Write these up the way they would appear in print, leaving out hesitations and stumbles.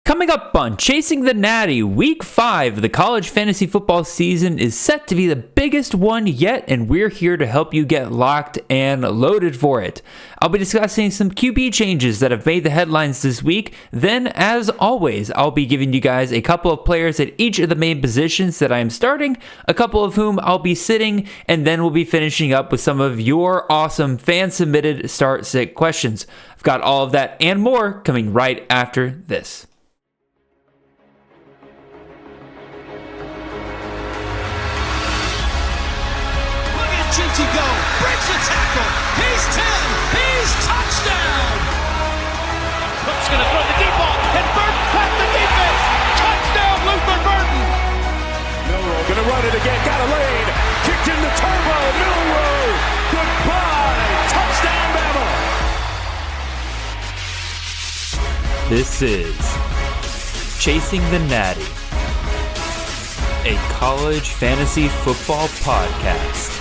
Coming up on Chasing the Natty, Week 5 of the college fantasy football season is set to be the biggest one yet, and we're here to help you get locked and loaded for it. I'll be discussing some QB changes that have made the headlines this week. Then, as always, I'll be giving you guys a couple of players at each of the main positions that I am starting, a couple of whom I'll be sitting, and then we'll be finishing up with some of your awesome fan-submitted start-sit questions. I've got all of that and more coming right after this. To go, breaks a tackle, he's 10, he's touchdown! Cook's gonna throw the deep ball, and Burton past the defense! Touchdown, Luther Burton! Milrow gonna run it again, got a lane, kicked in the turbo, Milrow! Goodbye, touchdown, Bama! This is Chasing the Natty, a college fantasy football podcast.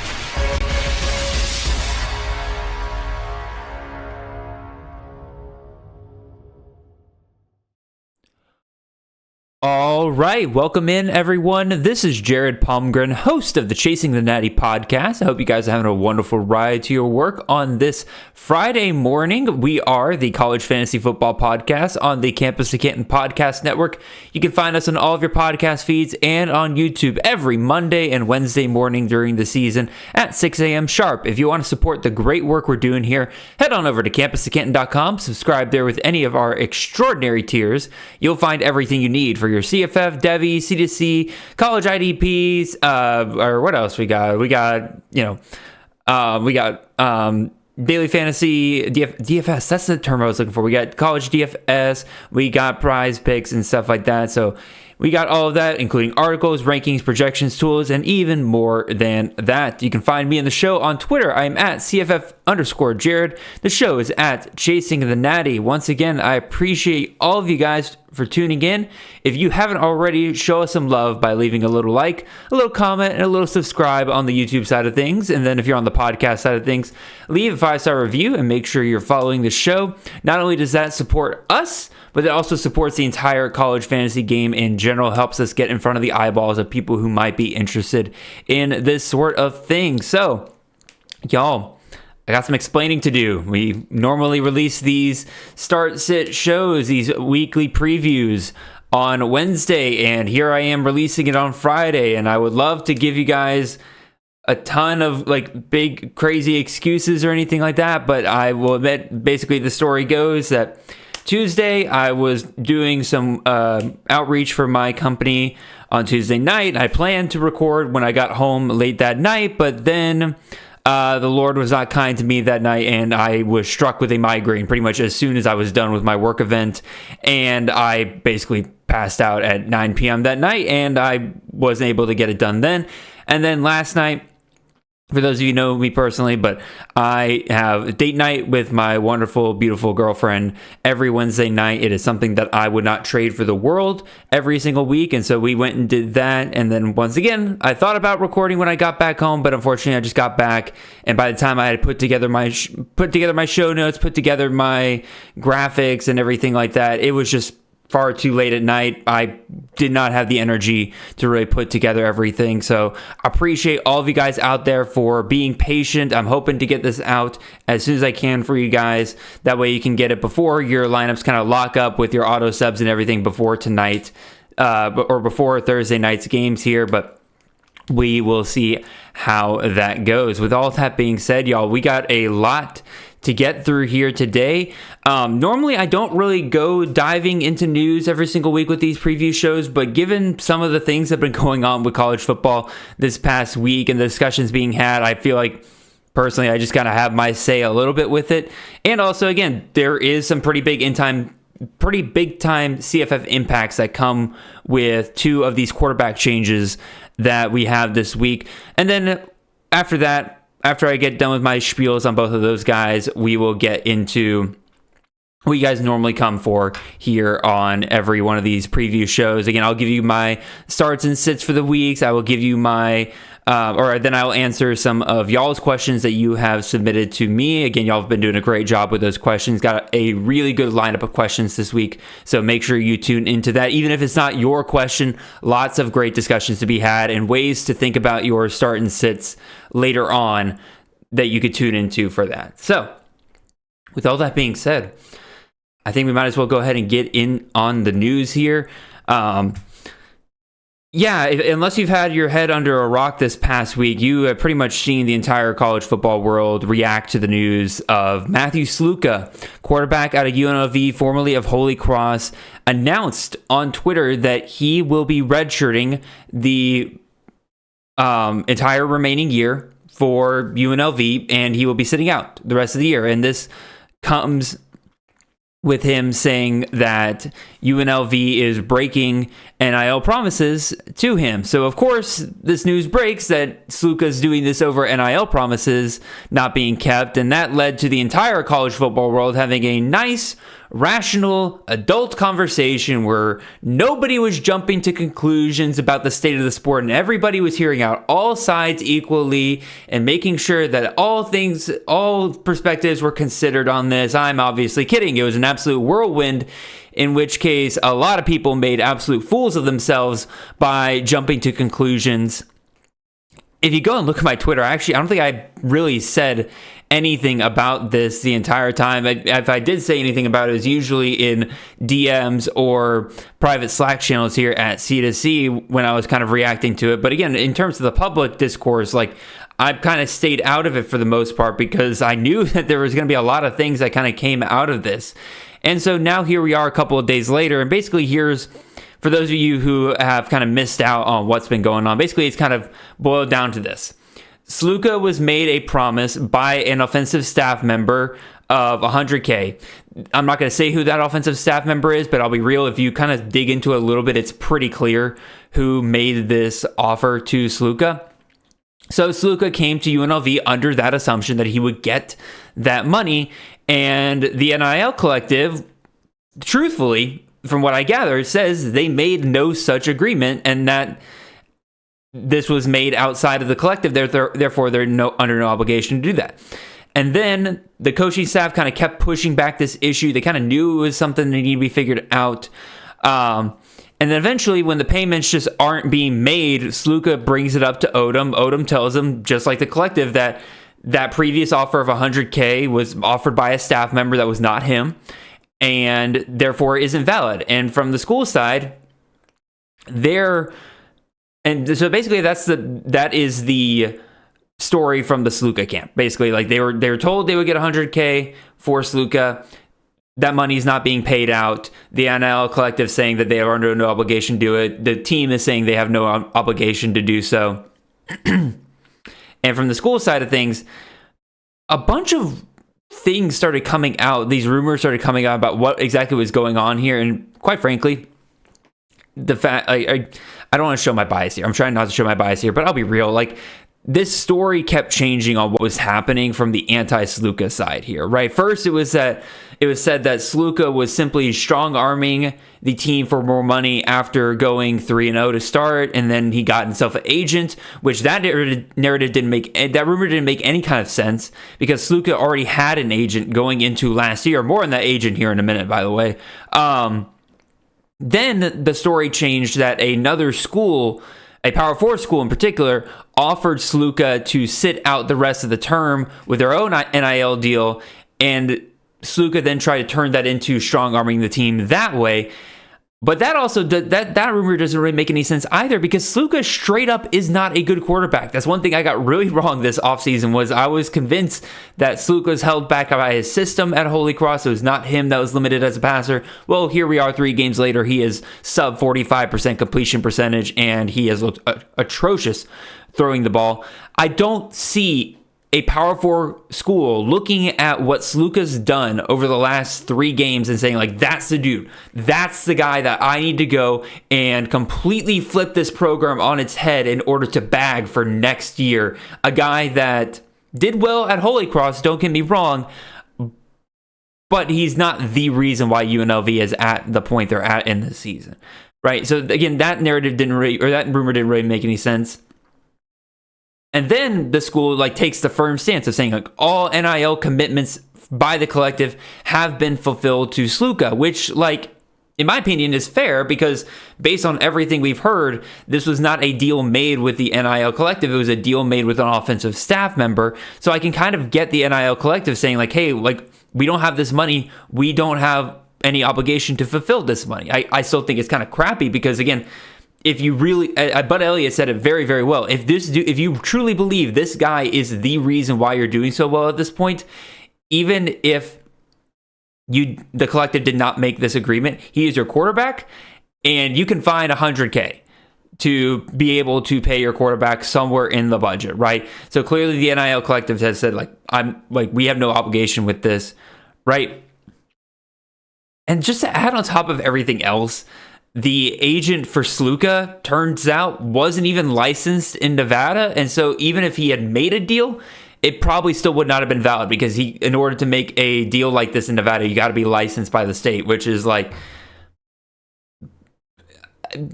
All right, welcome in, everyone. This is Jared Palmgren, host of the Chasing the Natty podcast. I hope you guys are having a wonderful ride to your work on this Friday morning. We are the College Fantasy Football Podcast on the Campus to Canton Podcast Network. You can find us on all of your podcast feeds and on YouTube every Monday and Wednesday morning during the season at 6 a.m. sharp. If you want to support the great work we're doing here, head on over to campustocanton.com, subscribe there with any of our extraordinary tiers. You'll find everything you need for your CFF, Devi, C2C, college IDPs, or what else we got? We got daily fantasy, DFS, that's the term I was looking for. We got college DFS, we got prize picks and stuff like that. So we got all of that, including articles, rankings, projections, tools, and even more than that. You can find me in the show on Twitter. I'm at CFF_Jared. The show is at Chasing the Natty. Once again, I appreciate all of you guys for tuning in. If you haven't already, show us some love by leaving a little like, a little comment, and a little subscribe on the YouTube side of things. And then if you're on the podcast side of things, leave a 5-star review and make sure you're following the show. Not only does that support us, but it also supports the entire college fantasy game in general, helps us get in front of the eyeballs of people who might be interested in this sort of thing. So, y'all, I got some explaining to do. We normally release these start-sit shows, these weekly previews on Wednesday, and here I am releasing it on Friday, and I would love to give you guys a ton of like big crazy excuses or anything like that, but I will admit, basically the story goes that Tuesday, I was doing some outreach for my company on Tuesday night. I planned to record when I got home late that night, but then the Lord was not kind to me that night, and I was struck with a migraine pretty much as soon as I was done with my work event, and I basically passed out at 9 p.m. that night, and I wasn't able to get it done then. And then last night, for those of you who know me personally, but I have a date night with my wonderful, beautiful girlfriend every Wednesday night. It is something that I would not trade for the world every single week. And so we went and did that. And then once again, I thought about recording when I got back home, but unfortunately I just got back. And by the time I had put together my show notes, put together my graphics and everything like that, it was just far too late at night. I did not have the energy to really put together everything. So I appreciate all of you guys out there for being patient. I'm hoping to get this out as soon as I can for you guys. That way you can get it before your lineups kind of lock up with your auto subs and everything before tonight or before Thursday night's games here. But we will see how that goes. With all that being said, y'all, we got a lot to get through here today. Normally, I don't really go diving into news every single week with these preview shows, but given some of the things that have been going on with college football this past week and the discussions being had, I feel like personally, I just kind of have my say a little bit with it. And also, again, there is some pretty big time CFF impacts that come with two of these quarterback changes that we have this week. And then after that, after I get done with my spiels on both of those guys, we will get into what you guys normally come for here on every one of these preview shows. Again, I'll give you my starts and sits for the weeks. I will give you my or then I'll answer some of y'all's questions that you have submitted to me. Again, y'all have been doing a great job with those questions. Got a really good lineup of questions this week, so make sure you tune into that. Even if it's not your question, lots of great discussions to be had and ways to think about your start and sits later on that you could tune into for that. So, with all that being said, I think we might as well go ahead and get in on the news here. Unless you've had your head under a rock this past week, you have pretty much seen the entire college football world react to the news of Matthew Sluka, quarterback out of UNLV, formerly of Holy Cross, announced on Twitter that he will be redshirting the entire remaining year for UNLV, and he will be sitting out the rest of the year. And this comes with him saying that UNLV is breaking NIL promises to him. So, of course, this news breaks that Sluka's doing this over NIL promises not being kept, and that led to the entire college football world having a nice, rational, adult conversation where nobody was jumping to conclusions about the state of the sport, and everybody was hearing out all sides equally and making sure that all perspectives were considered on this. I'm obviously kidding. It was an absolute whirlwind, in which case a lot of people made absolute fools of themselves by jumping to conclusions. If you go and look at my Twitter, I don't think I really said anything about this the entire time. If I did say anything about it, it was usually in DMs or private Slack channels here at C2C when I was kind of reacting to it. But again, in terms of the public discourse, I've kind of stayed out of it for the most part because I knew that there was going to be a lot of things that kind of came out of this. And so now here we are a couple of days later, and basically here's, for those of you who have kind of missed out on what's been going on, basically it's kind of boiled down to this. Sluka was made a promise by an offensive staff member of $100K. I'm not going to say who that offensive staff member is, but I'll be real. If you kind of dig into it a little bit, it's pretty clear who made this offer to Sluka. So Sluka came to UNLV under that assumption that he would get that money, and the NIL collective, truthfully, from what I gather, says they made no such agreement and that this was made outside of the collective, therefore they're under no obligation to do that. And then the coaching staff kind of kept pushing back this issue. They kind of knew it was something that needed to be figured out. And then eventually, when the payments just aren't being made, Sluka brings it up to Odom. Odom tells him, just like the collective, that previous offer of $100K was offered by a staff member that was not him, and therefore isn't valid. And from the school side, and so basically that is the story from the Sluka camp. Basically, they were told they would get $100K for Sluka. That money is not being paid out. The NIL collective saying that they are under no obligation to do it. The team is saying they have no obligation to do so. And from the school side of things, a bunch of things started coming out. These rumors started coming out about what exactly was going on here. And quite frankly, the fact I don't want to show my bias here. I'm trying not to show my bias here, but I'll be real. This story kept changing on what was happening from the anti-Sluka side here, right? First, it was said that Sluka was simply strong-arming the team for more money after going 3-0 to start, and then he got himself an agent, which that narrative didn't make, that rumor didn't make any kind of sense because Sluka already had an agent going into last year. More on that agent here in a minute, by the way. Then the story changed that another school, a Power 4 school in particular, offered Sluka to sit out the rest of the term with their own NIL deal, and Sluka then tried to turn that into strong-arming the team that way. But that also that rumor doesn't really make any sense either because Sluka straight up is not a good quarterback. That's one thing I got really wrong this offseason was I was convinced that Sluka was held back by his system at Holy Cross. It was not him that was limited as a passer. Well, here we are 3 games later. He is sub 45% completion percentage and he has looked atrocious throwing the ball. I don't see a Power 4 school looking at what Sluka's done over the last 3 games and saying, that's the dude. That's the guy that I need to go and completely flip this program on its head in order to bag for next year. A guy that did well at Holy Cross, don't get me wrong, but he's not the reason why UNLV is at the point they're at in the season. Right? So again, that narrative that rumor didn't really make any sense. And then the school like takes the firm stance of saying like all NIL commitments by the collective have been fulfilled to Sluka, which like in my opinion is fair because based on everything we've heard, this was not a deal made with the NIL collective. It was a deal made with an offensive staff member. So I can kind of get the NIL collective saying like, hey, like we don't have this money. We don't have any obligation to fulfill this money. I still think it's kind of crappy because again, if you really, Bud Elliott said it very, very well. If you truly believe this guy is the reason why you're doing so well at this point, even if the collective did not make this agreement, he is your quarterback, and you can find $100K to be able to pay your quarterback somewhere in the budget, right? So clearly, the NIL collective has said we have no obligation with this, right? And just to add on top of everything else, the agent for Sluka turns out wasn't even licensed in Nevada. And so even if he had made a deal, it probably still would not have been valid because in order to make a deal like this in Nevada, you got to be licensed by the state, which is like,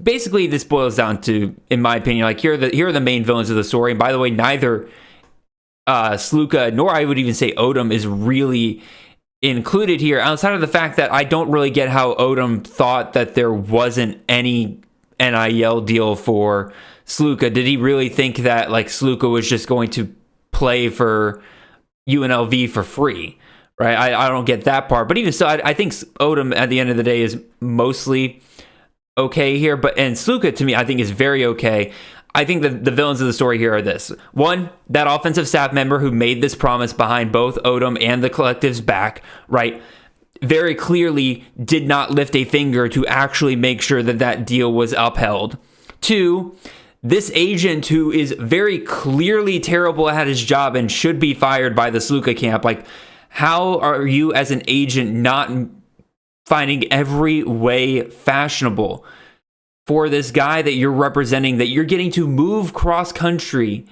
basically this boils down to, in my opinion, like here are the main villains of the story. And by the way, neither Sluka nor I would even say Odom is really included here, outside of the fact that I don't really get how Odom thought that there wasn't any NIL deal for Sluka. Did he really think that like Sluka was just going to play for UNLV for free? Right? I don't get that part. But even so, I think Odom at the end of the day is mostly okay here. And Sluka to me, I think is very okay. I think that the villains of the story here are this. One, that offensive staff member who made this promise behind both Odom and the collective's back, right, very clearly did not lift a finger to actually make sure that that deal was upheld. Two, this agent who is very clearly terrible at his job and should be fired by the Sluka camp. Like, how are you as an agent not finding every way fashionable for this guy that you're representing, that you're getting to move cross country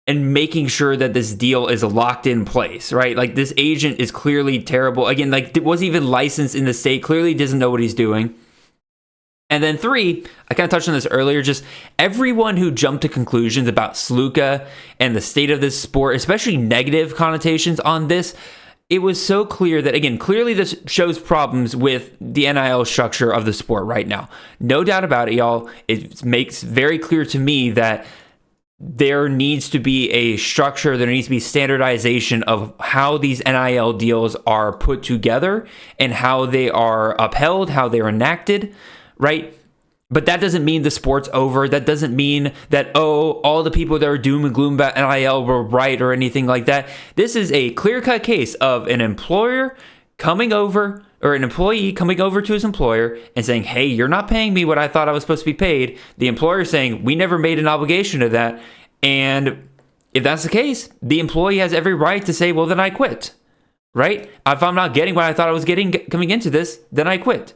and making sure that this deal is locked in place, right? Like, this agent is clearly terrible. Again, like, wasn't even licensed in the state, clearly doesn't know what he's doing. And then three, I kind of touched on this earlier, just everyone who jumped to conclusions about Sluka and the state of this sport, especially negative connotations on this, it was so clear that, again, clearly this shows problems with the NIL structure of the sport right now. No doubt about it, y'all. It makes very clear to me that there needs to be a structure, there needs to be standardization of how these NIL deals are put together and how they are upheld, how they're enacted, right? But that doesn't mean the sport's over. That doesn't mean that, all the people that are doom and gloom about NIL were right or anything like that. This is a clear-cut case of an employer coming over, or an employee coming over to his employer and saying, hey, you're not paying me what I thought I was supposed to be paid. The employer saying, we never made an obligation to that. And if that's the case, the employee has every right to say, well, then I quit, right? If I'm not getting what I thought I was getting coming into this, then I quit.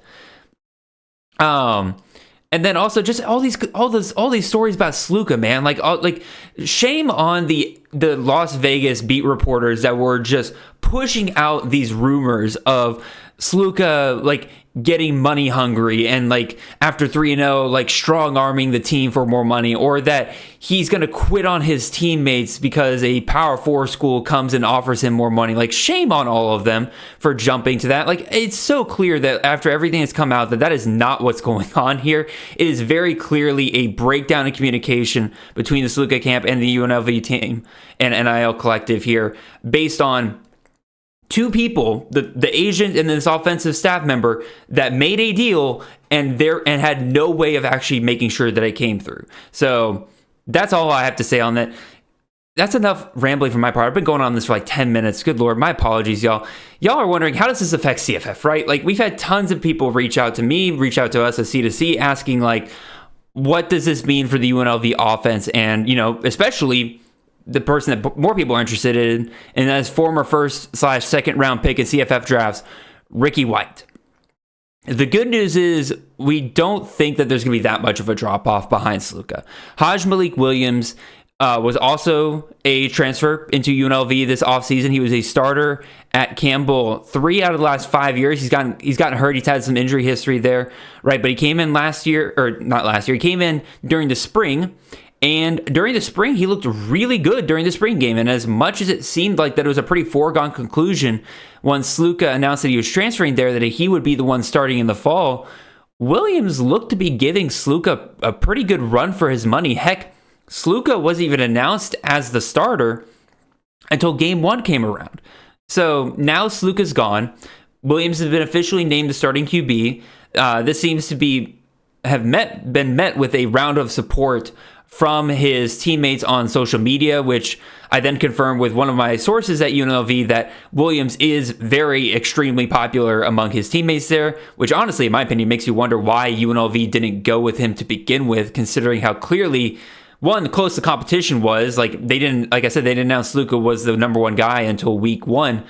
And then also just all these stories about Sluka, man. Like shame on the Las Vegas beat reporters that were just pushing out these rumors of Sluka like getting money hungry and like after 3-0 like strong arming the team for more money, or that he's gonna quit on his teammates because a Power 4 school comes and offers him more money. Like, shame on all of them for jumping to that. Like, it's so clear that after everything that's come out that is not what's going on here. It is very clearly a breakdown in communication between the Sluka camp and the UNLV team and NIL collective here, based on two people, the agent and this offensive staff member, that made a deal and had no way of actually making sure that it came through. So that's all I have to say on that. That's enough rambling from my part. I've been going on this for like 10 minutes. Good Lord, my apologies, y'all. Y'all are wondering, how does this affect CFF, right? Like, we've had tons of people reach out to me, reach out to us at C2C, asking like, what does this mean for the UNLV offense? And, especially the person that more people are interested in, and as former first/second round pick in CFF drafts, Ricky White. The good news is we don't think that there's going to be that much of a drop off behind Sluka. Haj Malik Williams was also a transfer into UNLV this offseason. He was a starter at Campbell 3 out of the last 5 years. He's gotten hurt. He's had some injury history there, right? But he came in he came in during the spring. And during the spring, he looked really good during the spring game. And as much as it seemed like that it was a pretty foregone conclusion once Sluka announced that he was transferring there, that he would be the one starting in the fall, Williams looked to be giving Sluka a pretty good run for his money. Heck, Sluka wasn't even announced as the starter until game 1 came around. So now Sluka's gone. Williams has been officially named the starting QB. This seems to been met with a round of support from his teammates on social media, which I then confirmed with one of my sources at UNLV that Williams is very extremely popular among his teammates there, which honestly, in my opinion, makes you wonder why UNLV didn't go with him to begin with, considering how clearly, one, close the competition was. Like I said, they didn't announce Sluka was the number 1 guy until week 1.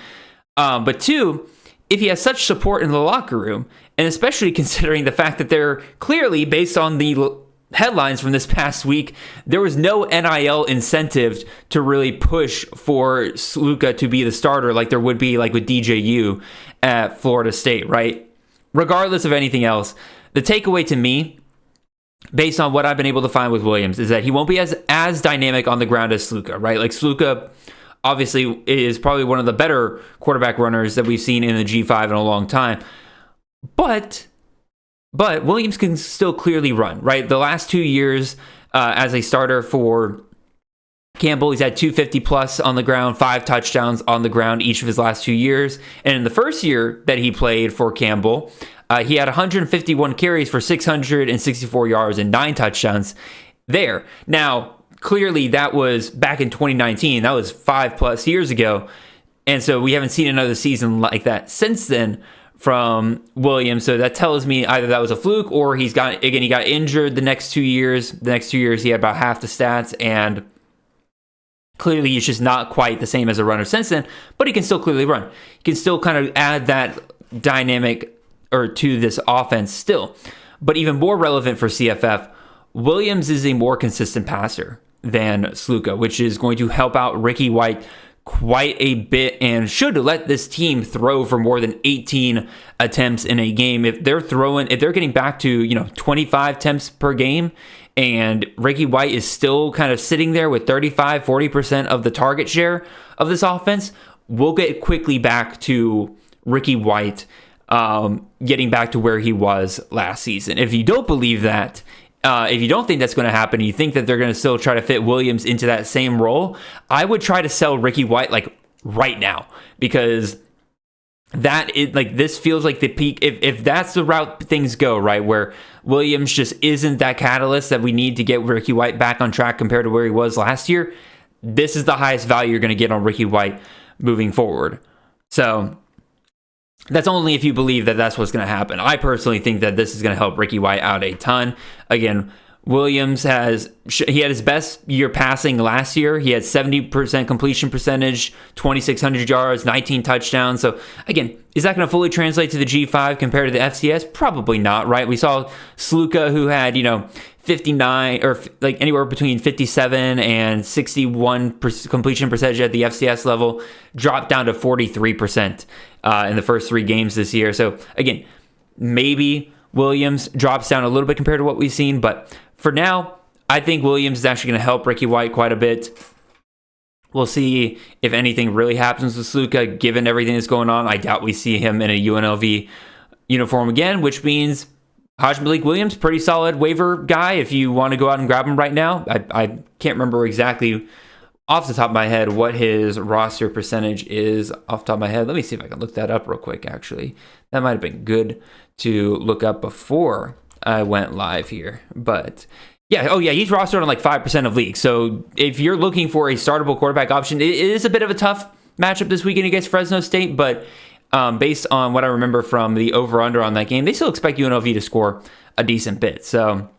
But 2, if he has such support in the locker room, and especially considering the fact that they're clearly, based on the headlines from this past week, there was no NIL incentive to really push for Sluka to be the starter like there would be like with DJU at Florida State, right? Regardless of anything else, the takeaway to me, based on what I've been able to find with Williams, is that he won't be as dynamic on the ground as Sluka, right? Like Sluka obviously is probably one of the better quarterback runners that we've seen in the G5 in a long time. But Williams can still clearly run, right? The last 2 years as a starter for Campbell, he's had 250 plus on the ground, 5 touchdowns on the ground each of his last 2 years. And in the first year that he played for Campbell, he had 151 carries for 664 yards and 9 touchdowns there. Now, clearly that was back in 2019. That was 5+ years ago. And so we haven't seen another season like that since then from Williams. So that tells me either that was a fluke or he got injured the next 2 years. The next 2 years he had about half the stats, and clearly he's just not quite the same as a runner since then, but he can still clearly run. He can still kind of add that dynamic to this offense still. But even more relevant for CFF, Williams is a more consistent passer than Sluka, which is going to help out Ricky White quite a bit and should let this team throw for more than 18 attempts in a game. If they're getting back to 25 attempts per game, and Ricky White is still kind of sitting there with 35-40% of the target share of this offense, we'll get quickly back to Ricky White getting back to where he was last season. If you don't believe that, if you don't think that's going to happen, you think that they're going to still try to fit Williams into that same role, I would try to sell Ricky White like right now, because this feels like the peak. If that's the route things go, right, where Williams just isn't that catalyst that we need to get Ricky White back on track compared to where he was last year, this is the highest value you're going to get on Ricky White moving forward. So that's only if you believe that that's what's going to happen. I personally think that this is going to help Ricky White out a ton. Again, Williams had his best year passing last year. He had 70% completion percentage, 2,600 yards, 19 touchdowns. So again, is that going to fully translate to the G5 compared to the FCS? Probably not, right? We saw Sluka, who had 59 or like anywhere between 57 and 61 completion percentage at the FCS level, dropped down to 43% in the first 3 games this year. So again, maybe Williams drops down a little bit compared to what we've seen, but for now, I think Williams is actually going to help Ricky White quite a bit. We'll see if anything really happens with Sluka, given everything that's going on. I doubt we see him in a UNLV uniform again, which means Hajj Malik Williams, pretty solid waiver guy if you want to go out and grab him right now. I can't remember exactly off the top of my head what his roster percentage is off the top of my head. Let me see if I can look that up real quick, actually. That might have been good to look up before I went live here. But yeah, he's rostered on like 5% of leagues. So if you're looking for a startable quarterback option, it is a bit of a tough matchup this weekend against Fresno State, but based on what I remember from the over-under on that game, they still expect UNLV to score a decent bit. So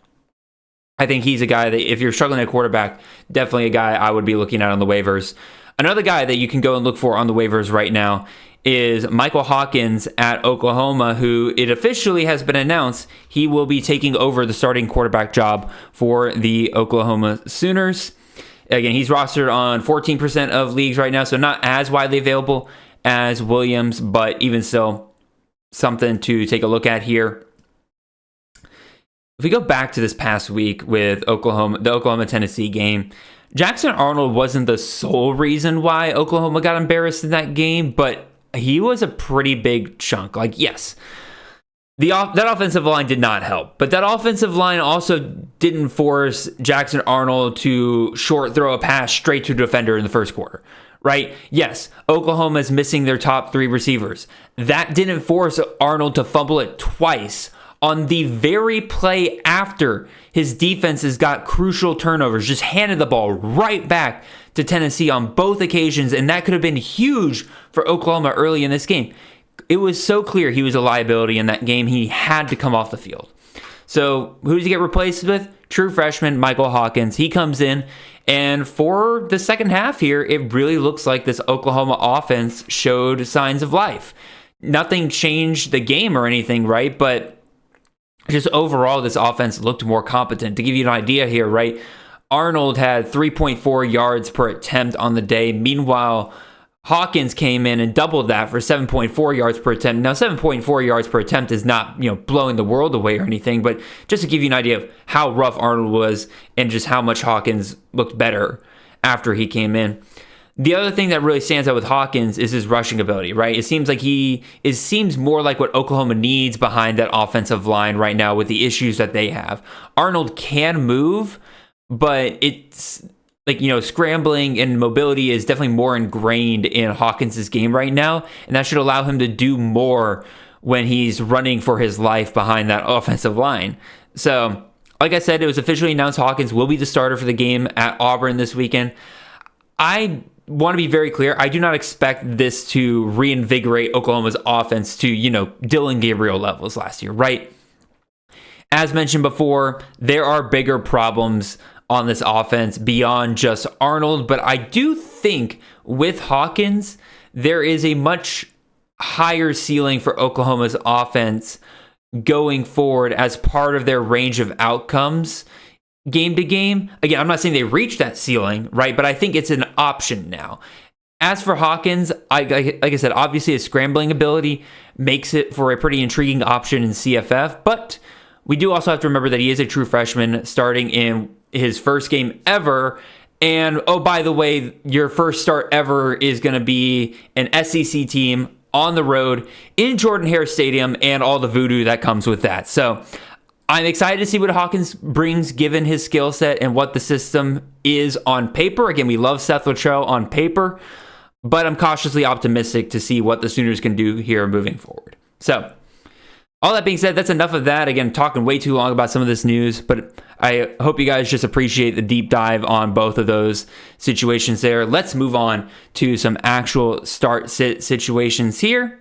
I think he's a guy that if you're struggling at quarterback, definitely a guy I would be looking at on the waivers. Another guy that you can go and look for on the waivers right now is Michael Hawkins at Oklahoma, who it officially has been announced he will be taking over the starting quarterback job for the Oklahoma Sooners. Again, he's rostered on 14% of leagues right now, so not as widely available as Williams, but even still something to take a look at here. if we go back to this past week with the Oklahoma-Tennessee game, Jackson Arnold wasn't the sole reason why Oklahoma got embarrassed in that game, but he was a pretty big chunk. Like, yes, that offensive line did not help, but that offensive line also didn't force Jackson Arnold to short throw a pass straight to a defender in the first quarter, right? Yes, Oklahoma is missing their top 3 receivers. That didn't force Arnold to fumble it twice on the very play after his defenses got crucial turnovers, just handed the ball right back to Tennessee on both occasions, and that could have been huge for Oklahoma early in this game. It was so clear he was a liability in that game. He had to come off the field. So who does he get replaced with? True freshman Michael Hawkins. He comes in, and for the second half here, it really looks like this Oklahoma offense showed signs of life. Nothing changed the game or anything, right? But just overall, this offense looked more competent. To give you an idea here, right? Arnold had 3.4 yards per attempt on the day. Meanwhile, Hawkins came in and doubled that for 7.4 yards per attempt. Now, 7.4 yards per attempt is not, blowing the world away or anything, but just to give you an idea of how rough Arnold was and just how much Hawkins looked better after he came in. The other thing that really stands out with Hawkins is his rushing ability, right? It seems like seems more like what Oklahoma needs behind that offensive line right now with the issues that they have. Arnold can move, but it's like, scrambling and mobility is definitely more ingrained in Hawkins' game right now, and that should allow him to do more when he's running for his life behind that offensive line. So, like I said, it was officially announced Hawkins will be the starter for the game at Auburn this weekend. I want to be very clear. I do not expect this to reinvigorate Oklahoma's offense to, Dillon Gabriel levels last year, right? As mentioned before, there are bigger problems on this offense beyond just Arnold, but I do think with Hawkins, there is a much higher ceiling for Oklahoma's offense going forward as part of their range of outcomes game to game. Again, I'm not saying they reached that ceiling, right? But I think it's an option now. As for Hawkins, like I said, obviously his scrambling ability makes it for a pretty intriguing option in CFF, but we do also have to remember that he is a true freshman starting in his first game ever. And, oh, by the way, your first start ever is going to be an SEC team on the road in Jordan-Hare Stadium and all the voodoo that comes with that. So I'm excited to see what Hawkins brings given his skill set and what the system is on paper. Again, we love Seth Luttrell on paper, but I'm cautiously optimistic to see what the Sooners can do here moving forward. So, all that being said, that's enough of that. Again, talking way too long about some of this news, but I hope you guys just appreciate the deep dive on both of those situations there. Let's move on to some actual start-sit situations here.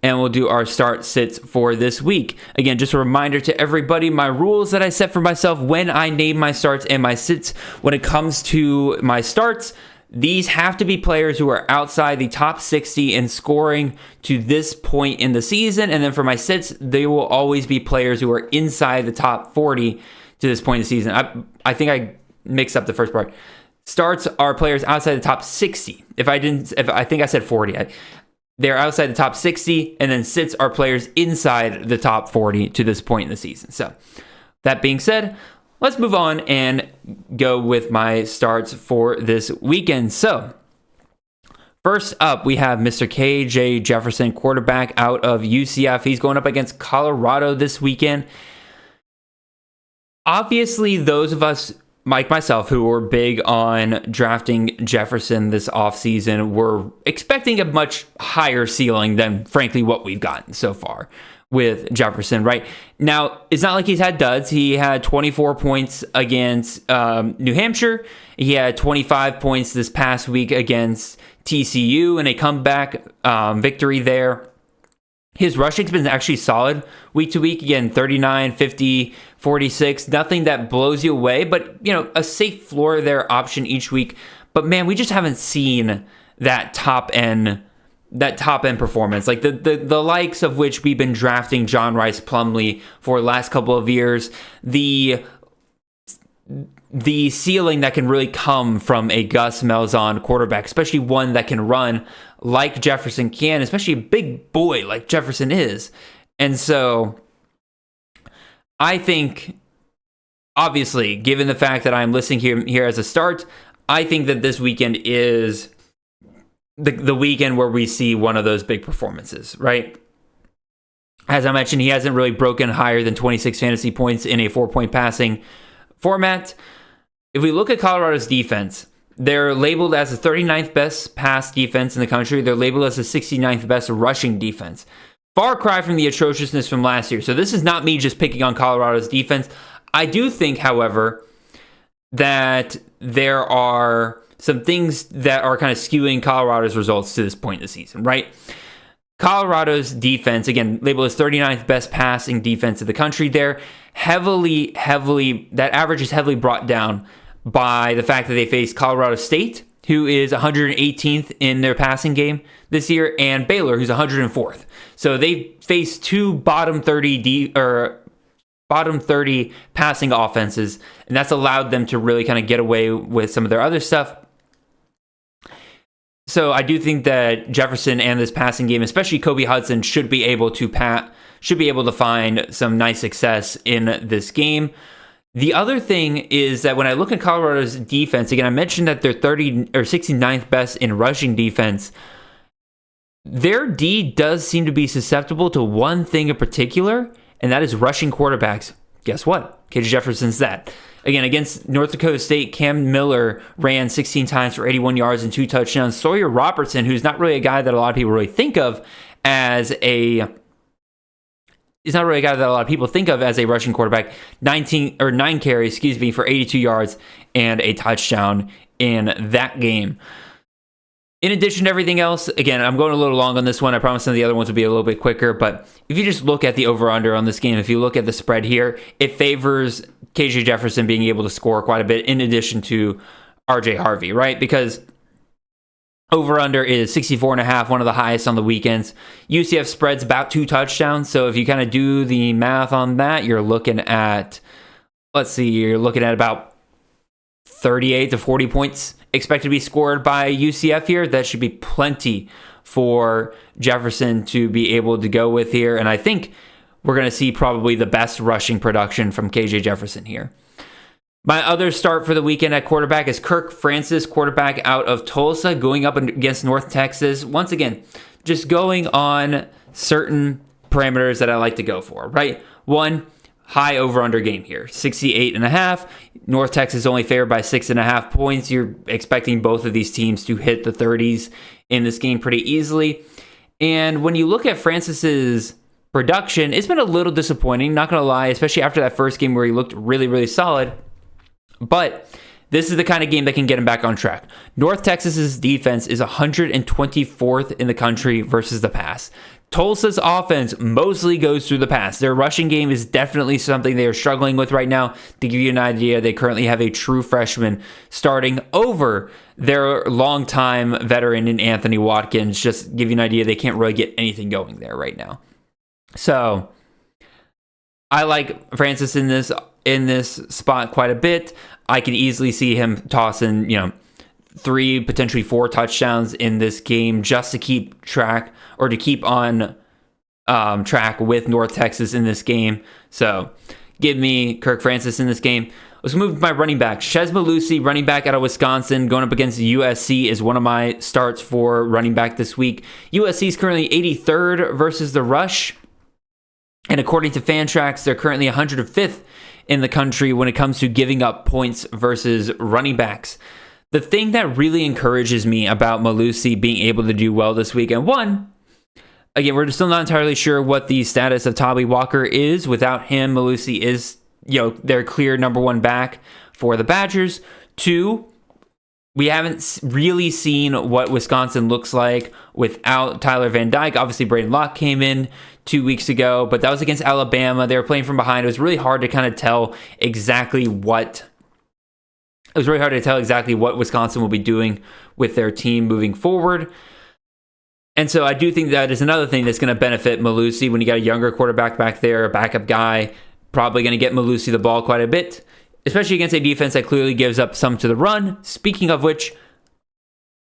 And we'll do our start sits for this week. Again, just a reminder to everybody, my rules that I set for myself when I name my starts and my sits. When it comes to my starts, these have to be players who are outside the top 60 in scoring to this point in the season. And then for my sits, they will always be players who are inside the top 40 to this point in the season. I think I mixed up the first part. Starts are players outside the top 60. If I think I said 40. They're outside the top 60, and then sits are players inside the top 40 to this point in the season. So, that being said, let's move on and go with my starts for this weekend. So, first up, we have Mr. KJ Jefferson, quarterback out of UCF. He's going up against Colorado this weekend. Obviously, those of us, like myself, who were big on drafting Jefferson this offseason, were expecting a much higher ceiling than, frankly, what we've gotten so far with Jefferson, right? Now, it's not like he's had duds. He had 24 points against New Hampshire. He had 25 points this past week against TCU in a comeback victory there. His rushing's been actually solid week to week. Again, 39, 50, 46. Nothing that blows you away, but, a safe floor there option each week. But, man, we just haven't seen that top end performance. Like the likes of which we've been drafting John Rice Plumlee for the last couple of years. The ceiling that can really come from a Gus Malzahn quarterback, especially one that can run like Jefferson can, especially a big boy like Jefferson is. And so I think, obviously, given the fact that I'm listing here as a start, I think that this weekend is the weekend where we see one of those big performances, right? As I mentioned, he hasn't really broken higher than 26 fantasy points in a 4-point passing format. If we look at Colorado's defense, they're labeled as the 39th best pass defense in the country. They're labeled as the 69th best rushing defense. Far cry from the atrociousness from last year. So this is not me just picking on Colorado's defense. I do think, however, that there are some things that are kind of skewing Colorado's results to this point in the season, right? Colorado's defense, again, labeled as 39th best passing defense in the country. They're that average is heavily brought down by the fact that they face Colorado State, who is 118th in their passing game this year, and Baylor, who's 104th. So they face two bottom 30 passing offenses, and that's allowed them to really kind of get away with some of their other stuff. So I do think that Jefferson and this passing game, especially Kobe Hudson, should be able to find some nice success in this game. The other thing is that when I look at Colorado's defense, again, I mentioned that they're 69th best in rushing defense. Their D does seem to be susceptible to one thing in particular, and that is rushing quarterbacks. Guess what? KJ Jefferson's that. Again, against North Dakota State, Cam Miller ran 16 times for 81 yards and 2 touchdowns. Sawyer Robertson, who's not really a guy that a lot of people really think of as a rushing quarterback. 9 carries, for 82 yards and a touchdown in that game. In addition to everything else, again, I'm going a little long on this one. I promise some of the other ones will be a little bit quicker. But if you just look at the over-under on this game, if you look at the spread here, it favors KJ Jefferson being able to score quite a bit in addition to RJ Harvey, right? Because over-under is 64.5, one of the highest on the weekends. UCF spreads about 2 touchdowns. So if you kind of do the math on that, you're looking at about 38 to 40 points expected to be scored by UCF here. That should be plenty for Jefferson to be able to go with here. And I think we're going to see probably the best rushing production from KJ Jefferson here. My other start for the weekend at quarterback is Kirk Francis, quarterback out of Tulsa, going up against North Texas. Once again, just going on certain parameters that I like to go for, right? One, high over-under game here, 68.5. North Texas only favored by 6.5 points. You're expecting both of these teams to hit the 30s in this game pretty easily. And when you look at Francis's production, it's been a little disappointing, not going to lie, especially after that first game where he looked really, really solid. But this is the kind of game that can get him back on track. North Texas's defense is 124th in the country versus the pass. Tulsa's offense mostly goes through the pass. Their rushing game is definitely something they are struggling with right now. To give you an idea, they currently have a true freshman starting over their longtime veteran in Anthony Watkins. Just to give you an idea, they can't really get anything going there right now. So I like Francis in this spot quite a bit. I can easily see him tossing, 3, potentially 4 touchdowns in this game just to keep track or to keep on track with North Texas in this game. So give me Kirk Francis in this game. Let's move to my running back. Chez Mellusi, running back out of Wisconsin, going up against USC is one of my starts for running back this week. USC is currently 83rd versus the rush. And according to Fantrax, they're currently 105th in the country when it comes to giving up points versus running backs. The thing that really encourages me about Mellusi being able to do well this week, and one, again, we're still not entirely sure what the status of Tolly Walker is. Without him, Mellusi is, their clear number 1 back for the Badgers. 2, we haven't really seen what Wisconsin looks like without Tyler Van Dyke. Obviously, Braden Locke came in 2 weeks ago, but that was against Alabama. They were playing from behind. It was really hard to kind of tell exactly what Wisconsin will be doing with their team moving forward. And so I do think that is another thing that's going to benefit Mellusi when you got a younger quarterback back there, a backup guy, probably going to get Mellusi the ball quite a bit, especially against a defense that clearly gives up some to the run. Speaking of which,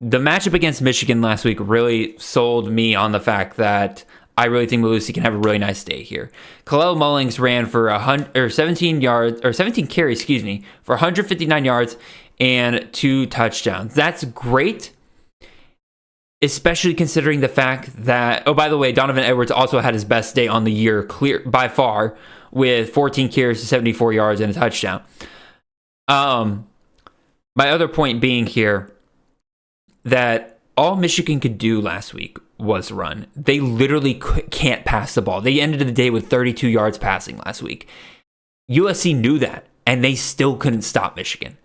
the matchup against Michigan last week really sold me on the fact that I really think Malusi can have a really nice day here. Kalel Mullings ran for 17 carries, for 159 yards and 2 touchdowns. That's great, especially considering the fact that, oh, by the way, Donovan Edwards also had his best day on the year, clear by far, with 14 carries to 74 yards and a touchdown. My other point being here that all Michigan could do last week was run. They literally can't pass the ball. They ended the day with 32 yards passing last week. USC knew that, and they still couldn't stop Michigan,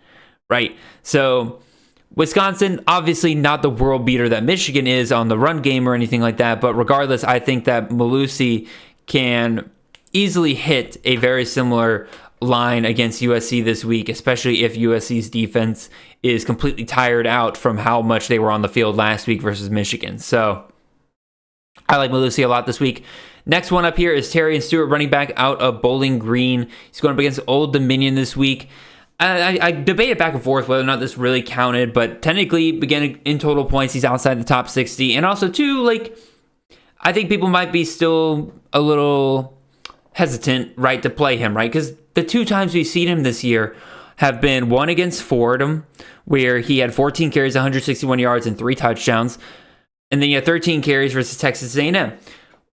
right? So Wisconsin, obviously not the world beater that Michigan is on the run game or anything like that, but regardless, I think that Malusi can easily hit a very similar line against USC this week, especially if USC's defense is completely tired out from how much they were on the field last week versus Michigan. So I like Malusi a lot this week. Next one up here is Terrion Stewart, running back out of Bowling Green. He's going up against Old Dominion this week. I debated back and forth whether or not this really counted, but technically, again, in total points, he's outside the top 60. And also, too, like, I think people might be still a little hesitant, right, to play him, right? Because the 2 times we've seen him this year have been one against Fordham, where he had 14 carries, 161 yards, and 3 touchdowns. And then he had 13 carries versus Texas A&M.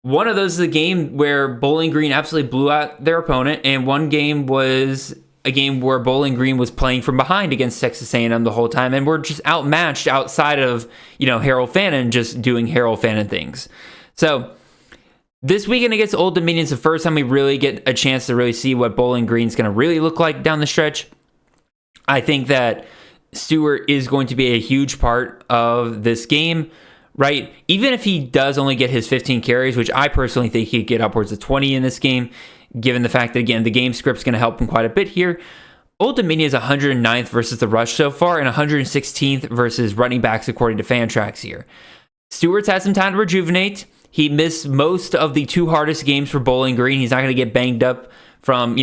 One of those is a game where Bowling Green absolutely blew out their opponent, and one game was a game where Bowling Green was playing from behind against Texas A&M the whole time, and we're just outmatched outside of, Harold Fannin just doing Harold Fannin things. So this weekend against Old Dominion is the first time we really get a chance to really see what Bowling Green's going to really look like down the stretch. I think that Stewart is going to be a huge part of this game, right? Even if he does only get his 15 carries, which I personally think he'd get upwards of 20 in this game, given the fact that, again, the game script's going to help him quite a bit here. Old Dominion is 109th versus the rush so far and 116th versus running backs according to Fantrax here. Stewart's had some time to rejuvenate. He missed most of the 2 hardest games for Bowling Green. He's not going to get banged up from,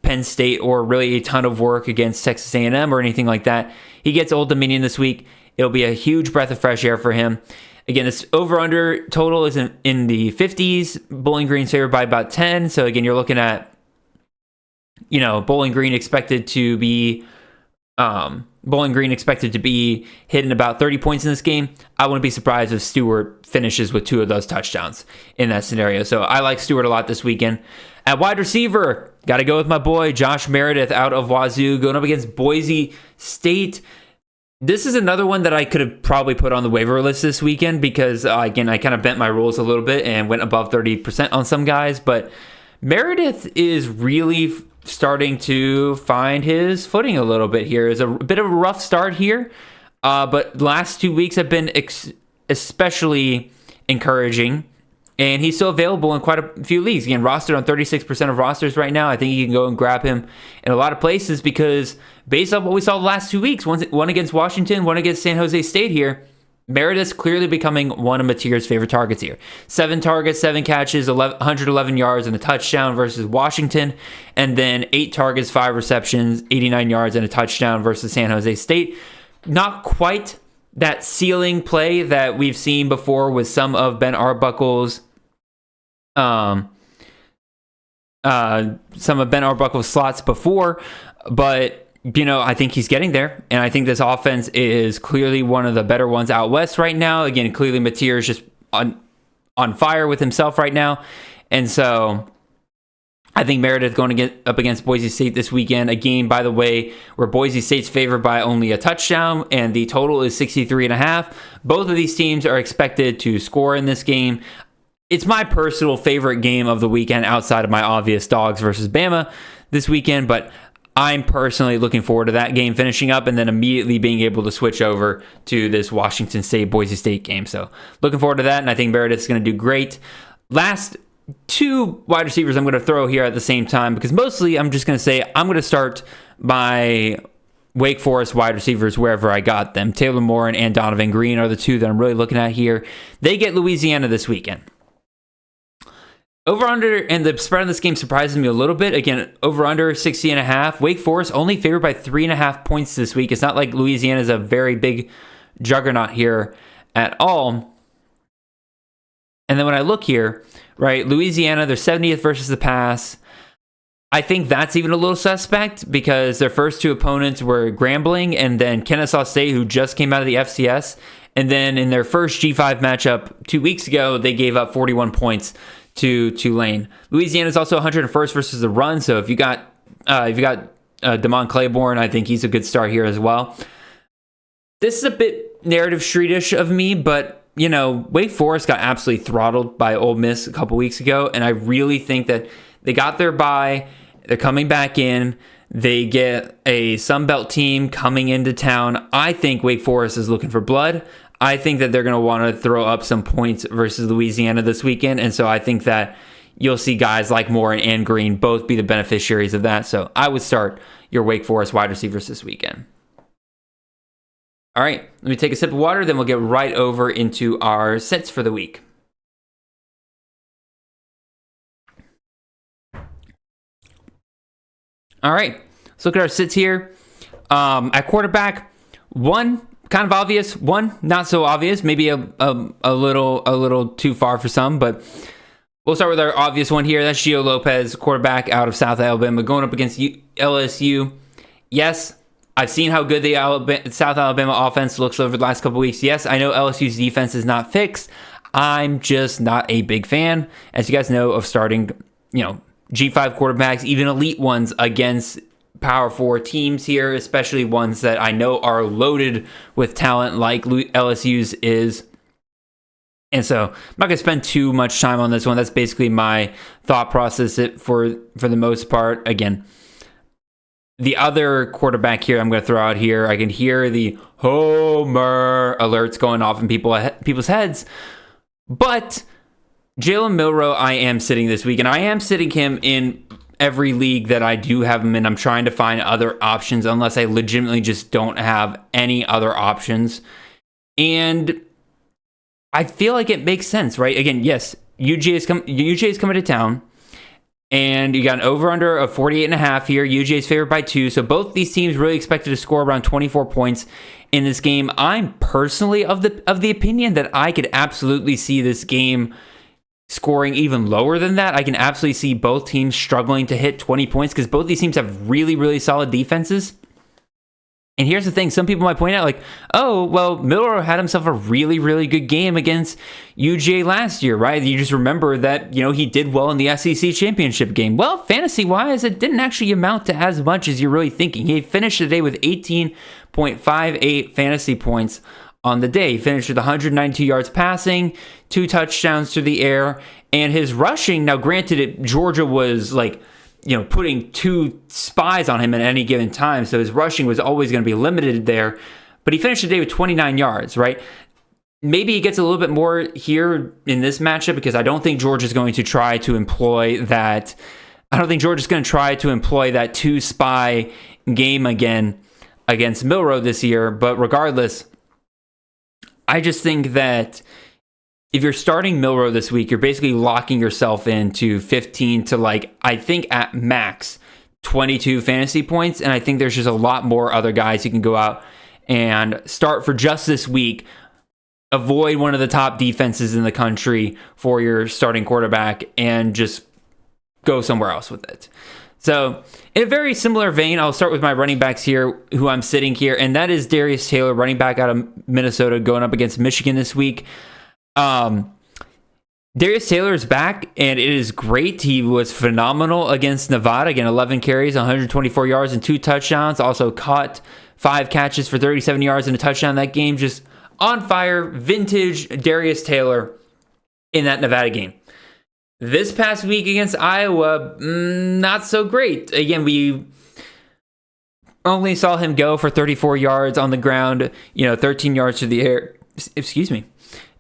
Penn State or really a ton of work against Texas A&M or anything like that. He gets Old Dominion this week. It'll be a huge breath of fresh air for him. Again, this over-under total is in the 50s. Bowling Green's favored by about 10. So, again, you're looking at, Bowling Green expected to be hitting about 30 points in this game. I wouldn't be surprised if Stewart finishes with 2 of those touchdowns in that scenario. So I like Stewart a lot this weekend. At wide receiver, got to go with my boy Josh Meredith out of Wazoo, going up against Boise State. This is another one that I could have probably put on the waiver list this weekend because, again, I kind of bent my rules a little bit and went above 30% on some guys. But Meredith is really starting to find his footing a little bit here. It's a bit of a rough start here, but the last 2 weeks have been especially encouraging. And he's still available in quite a few leagues. Again, rostered on 36% of rosters right now. I think you can go and grab him in a lot of places because based on what we saw the last 2 weeks, one against Washington, one against San Jose State here, Meredith's clearly becoming one of Mateer's favorite targets here. 7 targets, 7 catches, 111 yards and a touchdown versus Washington. And then 8 targets, 5 receptions, 89 yards and a touchdown versus San Jose State. Not quite that ceiling play that we've seen before with some of Ben Arbuckle's slots before, but I think he's getting there, and I think this offense is clearly one of the better ones out west right now. Again, clearly Mateer is just on fire with himself right now, and so I think Meredith going to get up against Boise State this weekend, a game, by the way, where Boise State's favored by only a touchdown, and the total is 63.5. Both of these teams are expected to score in this game. It's my personal favorite game of the weekend outside of my obvious Dogs versus Bama this weekend, but I'm personally looking forward to that game finishing up and then immediately being able to switch over to this Washington State-Boise State game. So looking forward to that, and I think Meredith's going to do great. Last 2 wide receivers I'm going to throw here at the same time because mostly I'm just going to say I'm going to start my Wake Forest wide receivers wherever I got them. Taylor Morin and Donovan Green are the 2 that I'm really looking at here. They get Louisiana this weekend. Over-under, and the spread on this game surprises me a little bit. Again, over-under 60.5. Wake Forest only favored by 3.5 points this week. It's not like Louisiana is a very big juggernaut here at all. And then when I look here, right, Louisiana, they're 70th versus the pass. I think that's even a little suspect because their first two opponents were Grambling and then Kennesaw State, who just came out of the FCS. And then in their first G5 matchup 2 weeks ago, they gave up 41 points to Tulane. Louisiana is also 101st versus the run. So if you got Damon Claiborne, I think he's a good start here as well. This is a bit narrative streetish of me, but Wake Forest got absolutely throttled by Ole Miss a couple weeks ago, and I really think that they got their bye. They're coming back in. They get a Sun Belt team coming into town. I think Wake Forest is looking for blood. I think that they're going to want to throw up some points versus Louisiana this weekend, and so I think that you'll see guys like Moore and Green both be the beneficiaries of that. So I would start your Wake Forest wide receivers this weekend. All right, let me take a sip of water, then we'll get right over into our sets for the week. All right, let's look at our sits here. At quarterback, one kind of obvious, one not so obvious, maybe a little too far for some, but we'll start with our obvious one here. That's Gio Lopez, quarterback out of South Alabama, going up against LSU. Yes, I've seen how good the South Alabama offense looks over the last couple weeks. Yes, I know LSU's defense is not fixed. I'm just not a big fan, as you guys know, of starting, G5 quarterbacks, even elite ones, against Power 4 teams here, especially ones that I know are loaded with talent like LSU's is. And so I'm not going to spend too much time on this one. That's basically my thought process for the most part. Again, the other quarterback here I'm going to throw out here, I can hear the Homer alerts going off in people's heads. But Jalen Milroe, I am sitting this week, and I am sitting him in every league that I do have him in. I'm trying to find other options unless I legitimately just don't have any other options. And I feel like it makes sense, right? Again, yes, UJ is coming to town, and you got an over-under of 48.5 here. UJ is favored by 2, so both these teams really expected to score around 24 points in this game. I'm personally of the opinion that I could absolutely see this game scoring even lower than that. I can absolutely see both teams struggling to hit 20 points because both these teams have really, really solid defenses. And here's the thing, some people might point out like, oh, well, Milroe had himself a really, really good game against UGA last year, right? You just remember that, he did well in the SEC championship game. Well, fantasy-wise, it didn't actually amount to as much as you're really thinking. He finished the day with 18.58 fantasy points on the day. He finished with 192 yards passing, 2 touchdowns through the air, and his rushing, now granted, Georgia was putting 2 spies on him at any given time, so his rushing was always going to be limited there, but he finished the day with 29 yards, right? Maybe he gets a little bit more here in this matchup because I don't think Georgia's going to try to employ that. I don't think Georgia's going to try to employ that 2 spy game again against Milroe this year, but regardless, I just think that if you're starting Milroe this week, you're basically locking yourself into 15 to I think at max 22 fantasy points. And I think there's just a lot more other guys you can go out and start for just this week. Avoid one of the top defenses in the country for your starting quarterback and just go somewhere else with it. So in a very similar vein, I'll start with my running backs here, who I'm sitting here, and that is Darius Taylor, running back out of Minnesota, going up against Michigan this week. Darius Taylor is back, and it is great. He was phenomenal against Nevada. Again, 11 carries, 124 yards, and 2 touchdowns. Also caught 5 catches for 37 yards and a touchdown that game. Just on fire, vintage Darius Taylor in that Nevada game. This past week against Iowa, not so great. Again, we only saw him go for 34 yards on the ground, 13 yards to the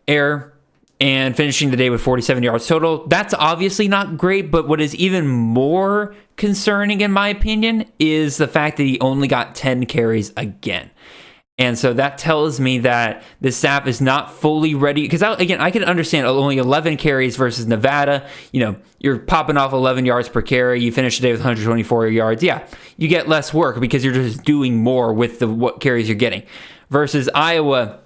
air, and finishing the day with 47 yards total. That's obviously not great, but what is even more concerning, in my opinion, is the fact that he only got 10 carries again. And so that tells me that the staff is not fully ready. Because, I can understand only 11 carries versus Nevada. You're popping off 11 yards per carry. You finish the day with 124 yards. Yeah, you get less work because you're just doing more with what carries you're getting. Versus Iowa,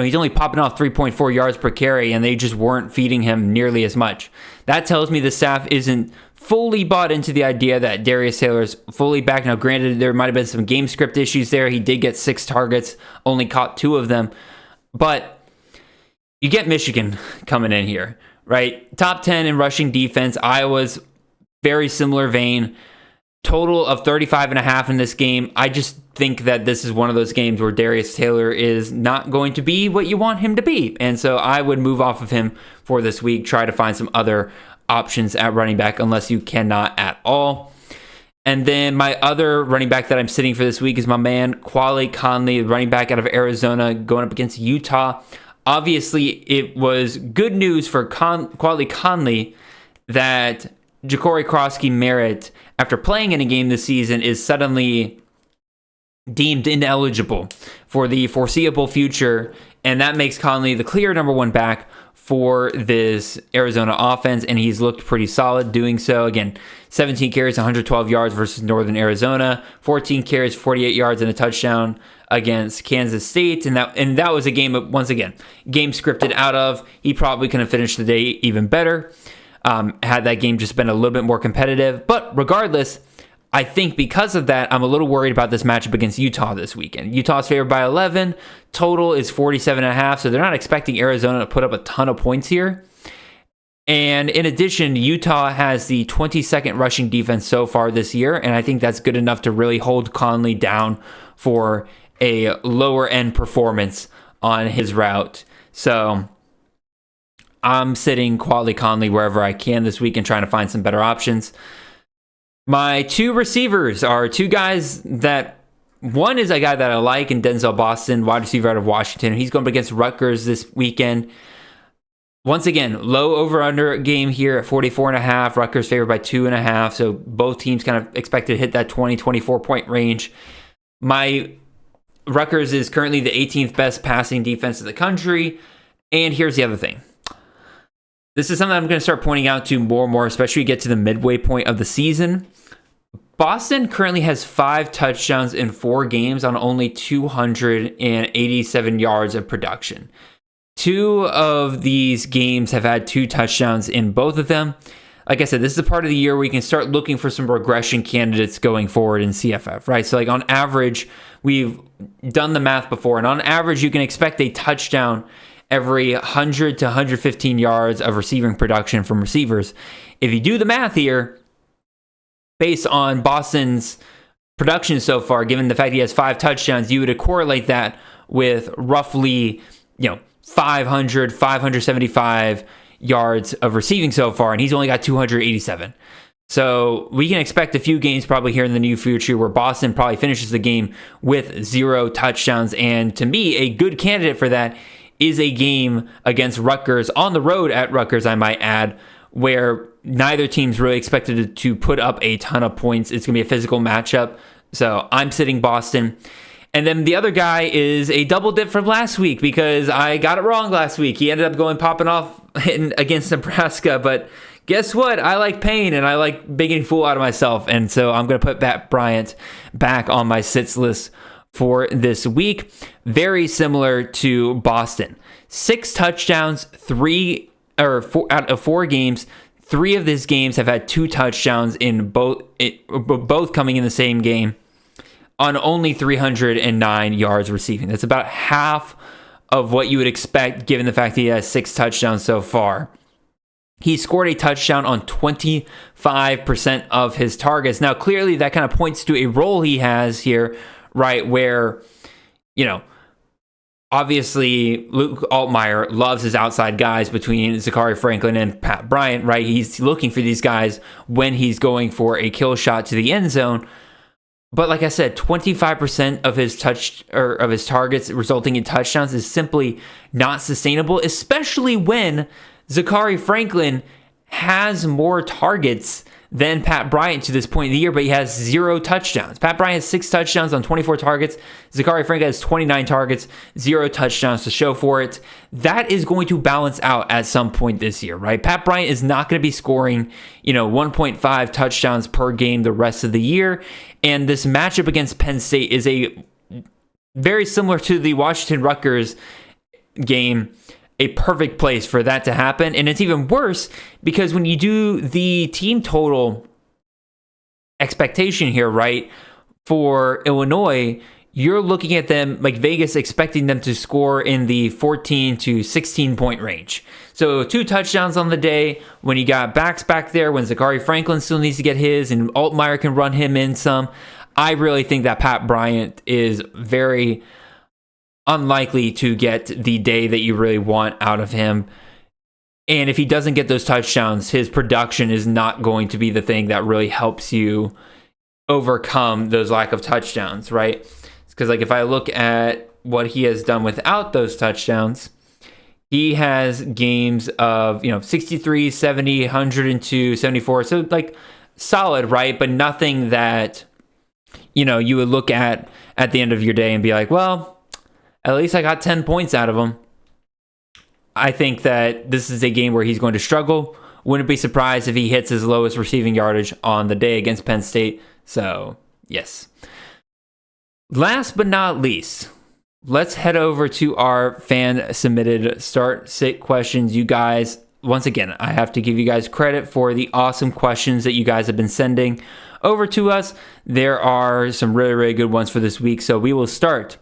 he's only popping off 3.4 yards per carry, and they just weren't feeding him nearly as much. That tells me the staff isn't fully bought into the idea that Darius Taylor's fully back. Now, granted, there might have been some game script issues there. He did get 6 targets, only caught 2 of them. But you get Michigan coming in here, right? Top 10 in rushing defense. Iowa's very similar vein. Total of 35.5 in this game. I just think that this is one of those games where Darius Taylor is not going to be what you want him to be. And so I would move off of him for this week, try to find some other options at running back unless you cannot at all. And then my other running back that I'm sitting for this week is my man, Quali Conley, running back out of Arizona, going up against Utah. Obviously, it was good news for Quali Conley that Ja'Cory Krosky-Merritt, after playing in a game this season, is suddenly deemed ineligible for the foreseeable future, and that makes Conley the clear number 1 back for this Arizona offense, and he's looked pretty solid doing so. Again, 17 carries, 112 yards versus Northern Arizona, 14 carries, 48 yards, and a touchdown against Kansas State, and that was a game, once again, game scripted out of. He probably could have finished the day even better had that game just been a little bit more competitive. But regardless, I think because of that, I'm a little worried about this matchup against Utah this weekend. Utah's favored by 11. Total is 47.5, so they're not expecting Arizona to put up a ton of points here. And in addition, Utah has the 22nd rushing defense so far this year, and I think that's good enough to really hold Conley down for a lower end performance on his route. So I'm sitting Quali Conley wherever I can this week and trying to find some better options. My 2 receivers are 2 guys that, one is a guy that I like in Denzel Boston, wide receiver out of Washington. He's going up against Rutgers this weekend. Once again, low over-under game here at 44.5. Rutgers favored by 2.5. So both teams kind of expected to hit that 20, 24-point range. My Rutgers is currently the 18th best passing defense in the country. And here's the other thing. This is something I'm going to start pointing out to more and more, especially get to the midway point of the season. Boston currently has 5 touchdowns in 4 games on only 287 yards of production. 2 of these games have had 2 touchdowns in both of them. Like I said, this is a part of the year where you can start looking for some regression candidates going forward in CFF, right? So like on average, we've done the math before, and on average, you can expect a touchdown every 100 to 115 yards of receiving production from receivers. If you do the math here, based on Boston's production so far, given the fact he has 5 touchdowns, you would correlate that with roughly, 500, 575 yards of receiving so far, and he's only got 287. So we can expect a few games probably here in the near future where Boston probably finishes the game with 0 touchdowns, and to me, a good candidate for that is a game against Rutgers, on the road at Rutgers, I might add, where neither team's really expected to put up a ton of points. It's going to be a physical matchup. So I'm sitting Boston. And then the other guy is a double dip from last week because I got it wrong last week. He ended up popping off against Nebraska. But guess what? I like pain and I like making a fool out of myself. And so I'm going to put Pat Bryant back on my sits list for this week. Very similar to Boston. 6 touchdowns, 4 out of 4 games. 3 of these games have had 2 touchdowns in both coming in the same game on only 309 yards receiving. That's about half of what you would expect given the fact that he has 6 touchdowns so far. He scored a touchdown on 25% of his targets. Now, clearly that kind of points to a role he has here, right, where, obviously Luke Altmaier loves his outside guys between Zachary Franklin and Pat Bryant, right? He's looking for these guys when he's going for a kill shot to the end zone. But like I said, 25% of his targets resulting in touchdowns is simply not sustainable, especially when Zachary Franklin has more targets than Pat Bryant to this point in the year, but he has 0 touchdowns. Pat Bryant has 6 touchdowns on 24 targets. Zachary Franklin has 29 targets, 0 touchdowns to show for it. That is going to balance out at some point this year, right? Pat Bryant is not going to be scoring, 1.5 touchdowns per game the rest of the year. And this matchup against Penn State is a very similar to the Washington Rutgers game a perfect place for that to happen. And it's even worse because when you do the team total expectation here, right, for Illinois, you're looking at them like Vegas expecting them to score in the 14 to 16 point range. So 2 touchdowns on the day. When you got backs back there, when Zachary Franklin still needs to get his and Altmaier can run him in some, I really think that Pat Bryant is very unlikely to get the day that you really want out of him. And if he doesn't get those touchdowns, his production is not going to be the thing that really helps you overcome those lack of touchdowns, right? Because like if I look at what he has done without those touchdowns, he has games of 63, 70, 102, 74. So like solid, right? But nothing that you would look at the end of your day and be like, well, at least I got 10 points out of him. I think that this is a game where he's going to struggle. Wouldn't be surprised if he hits his lowest receiving yardage on the day against Penn State. So yes. Last but not least, let's head over to our fan-submitted start-sit questions. You guys, once again, I have to give you guys credit for the awesome questions that you guys have been sending over to us. There are some really, really good ones for this week. So we will start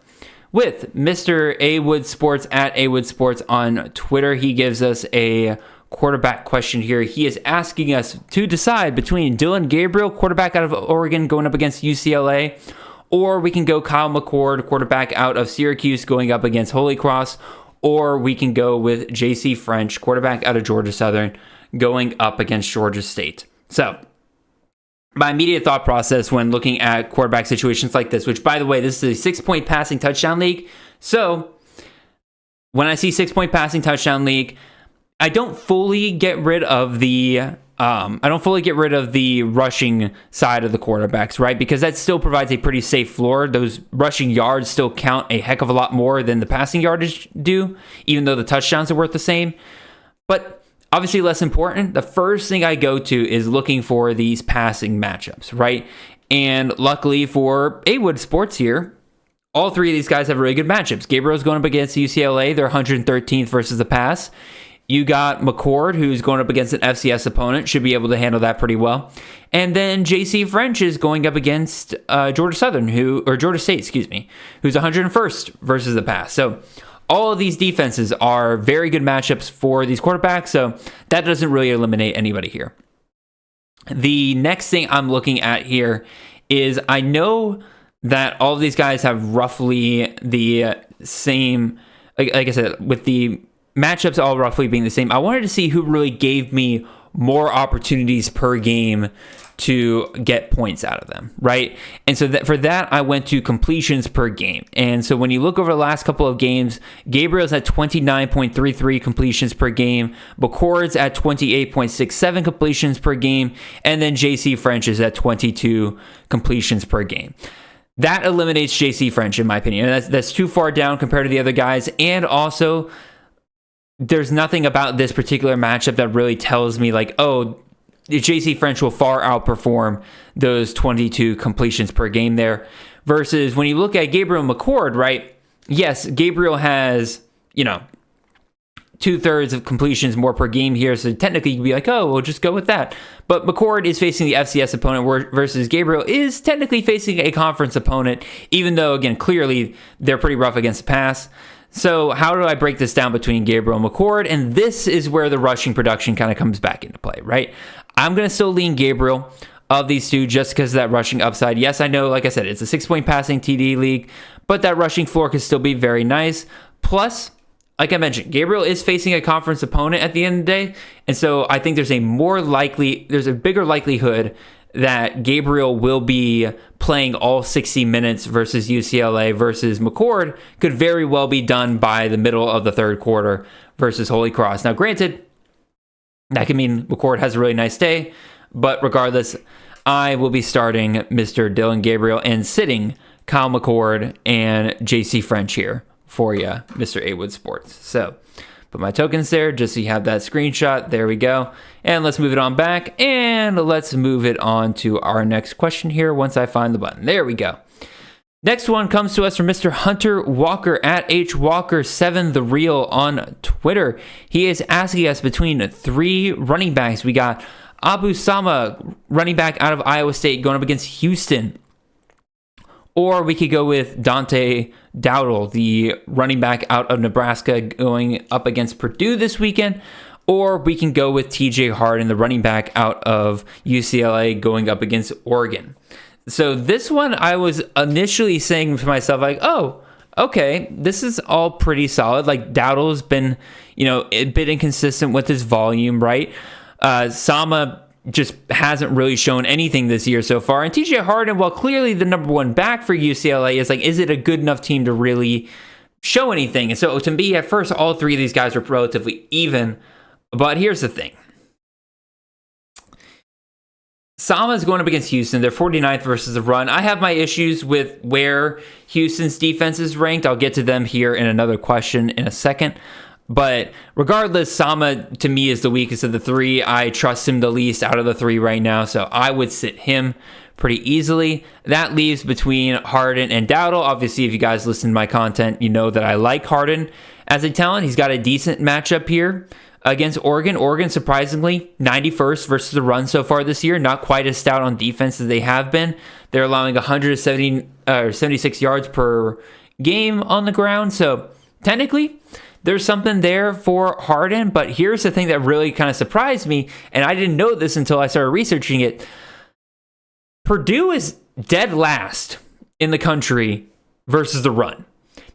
with Mr. A Wood Sports at A Wood Sports on Twitter. He gives us a quarterback question here. He is asking us to decide between Dylan Gabriel, quarterback out of Oregon, going up against UCLA, or we can go Kyle McCord, quarterback out of Syracuse, going up against Holy Cross, or we can go with JC French, quarterback out of Georgia Southern, going up against Georgia State. So my immediate thought process when looking at quarterback situations like this, which by the way, this is a 6-point passing touchdown league. So when I see 6-point passing touchdown league, I don't fully get rid of the rushing side of the quarterbacks, right? Because that still provides a pretty safe floor. Those rushing yards still count a heck of a lot more than the passing yardage do, even though the touchdowns are worth the same. But obviously less important, the first thing I go to is looking for these passing matchups, right? And luckily for A Wood Sports here, all 3 of these guys have really good matchups. Gabriel's going up against UCLA. They're 113th versus the pass. You got McCord, who's going up against an FCS opponent, should be able to handle that pretty well. And then JC French is going up against Georgia State, who's 101st versus the pass. So all of these defenses are very good matchups for these quarterbacks, so that doesn't really eliminate anybody here. The next thing I'm looking at here is I know that all of these guys have roughly the same, like I said, with the matchups all roughly being the same. I wanted to see who really gave me more opportunities per game to get points out of them, right? And so for that, I went to completions per game. And so when you look over the last couple of games, Gabriel's at 29.33 completions per game, McCord's at 28.67 completions per game, and then JC French is at 22 completions per game. That eliminates JC French, in my opinion. And that's too far down compared to the other guys. And also, there's nothing about this particular matchup that really tells me like, oh, JC French will far outperform those 22 completions per game there. Versus when you look at Gabriel McCord, right? Yes, Gabriel has, 2/3 of completions more per game here. So technically you'd be like, oh, we'll just go with that. But McCord is facing the FCS opponent versus Gabriel is technically facing a conference opponent, even though, again, clearly they're pretty rough against the pass. So how do I break this down between Gabriel and McCord? And this is where the rushing production kind of comes back into play, right? I'm going to still lean Gabriel of these two just because of that rushing upside. Yes, I know, like I said, it's a 6-point passing TD league, but that rushing floor can still be very nice. Plus, like I mentioned, Gabriel is facing a conference opponent at the end of the day. And so I think there's a bigger likelihood that Gabriel will be playing all 60 minutes versus UCLA versus McCord could very well be done by the middle of the third quarter versus Holy Cross. Now, granted, that can mean McCord has a really nice day, but regardless, I will be starting Mr. Dylan Gabriel and sitting Kyle McCord and JC French here for you, Mr. A Wood Sports. So put my tokens there just so you have that screenshot. There we go. And let's move it on back. And let's move it on to our next question here once I find the button. There we go. Next one comes to us from Mr. Hunter Walker at HWalker7 The Real on Twitter. He is asking us between 3 running backs. We got Abu Sama, running back out of Iowa State, going up against Houston. Or we could go with Dante Dowdle, the running back out of Nebraska, going up against Purdue this weekend. Or we can go with TJ Harden, the running back out of UCLA, going up against Oregon. So this one, I was initially saying to myself, like, oh, okay, this is all pretty solid. Like, Dowdle's been, a bit inconsistent with his volume, right? Sama just hasn't really shown anything this year so far. And TJ Harden, while clearly the number 1 back for UCLA, is it a good enough team to really show anything? And so to me, at first, all 3 of these guys are relatively even. But here's the thing. Sama is going up against Houston. They're 49th versus the run. I have my issues with where Houston's defense is ranked. I'll get to them here in another question in a second. But regardless, Sama to me is the weakest of the 3. I trust him the least out of the 3 right now, so I would sit him pretty easily. That leaves between Harden and Dowdle. Obviously, if you guys listen to my content, you know that I like Harden as a talent. He's got a decent matchup here against Oregon. Oregon, surprisingly, 91st versus the run so far this year. Not quite as stout on defense as they have been. They're allowing 76 yards per game on the ground. So technically, there's something there for Harden. But here's the thing that really kind of surprised me, and I didn't know this until I started researching it. Purdue is dead last in the country versus the run.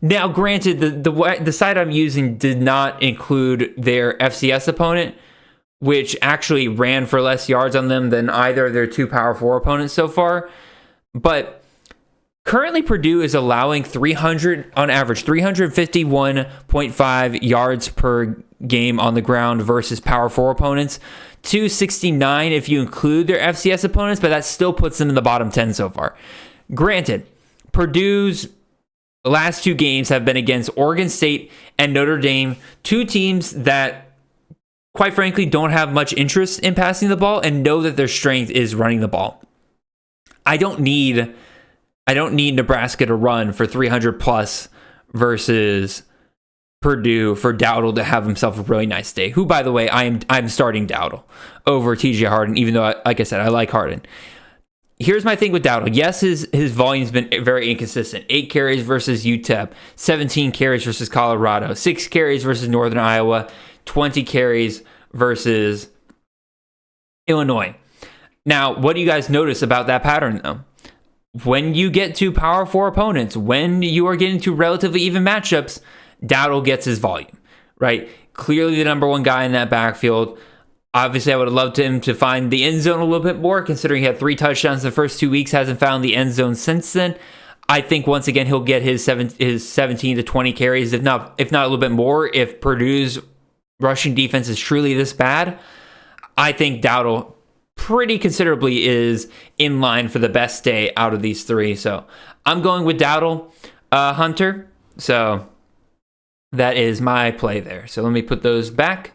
Now, granted, the site I'm using did not include their FCS opponent, which actually ran for less yards on them than either of their 2 Power 4 opponents so far. But currently, Purdue is allowing on average, 351.5 yards per game on the ground versus Power 4 opponents. 269 if you include their FCS opponents, but that still puts them in the bottom 10 so far. Granted, Purdue's the last 2 games have been against Oregon State and Notre Dame, 2 teams that, quite frankly, don't have much interest in passing the ball and know that their strength is running the ball. I don't need Nebraska to run for 300 plus versus Purdue for Dowdle to have himself a really nice day. Who, by the way, I'm starting Dowdle over TJ Harden, even though, like I said, I like Harden. Here's my thing with Dowdle. Yes, his volume's been very inconsistent. 8 carries versus UTEP, 17 carries versus Colorado, 6 carries versus Northern Iowa, 20 carries versus Illinois. Now, what do you guys notice about that pattern, though? When you get to Power 4 opponents, when you are getting to relatively even matchups, Dowdle gets his volume, right? Clearly the number 1 guy in that backfield. Obviously, I would have loved him to find the end zone a little bit more, considering he had 3 touchdowns in the first 2 weeks, hasn't found the end zone since then. I think, once again, he'll get his 17 to 20 carries, if not a little bit more, if Purdue's rushing defense is truly this bad. I think Dowdle pretty considerably is in line for the best day out of these 3. So I'm going with Dowdle, Hunter. So that is my play there. So let me put those back.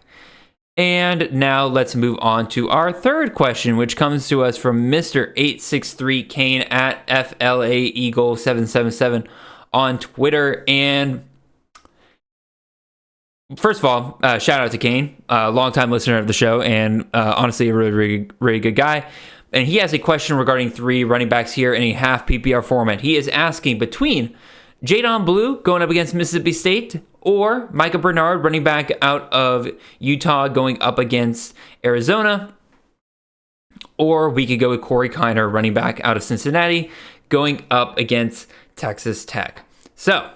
And now let's move on to our third question, which comes to us from Mr. 863 Kane at FLA Eagle 777 on Twitter. And first of all, shout out to Kane, longtime listener of the show, and honestly a really, really, really good guy. And he has a question regarding 3 running backs here in a half PPR format. He is asking between Jadon Blue going up against Mississippi State or Micah Bernard, running back out of Utah, going up against Arizona. Or we could go with Corey Kiner, running back out of Cincinnati, going up against Texas Tech. So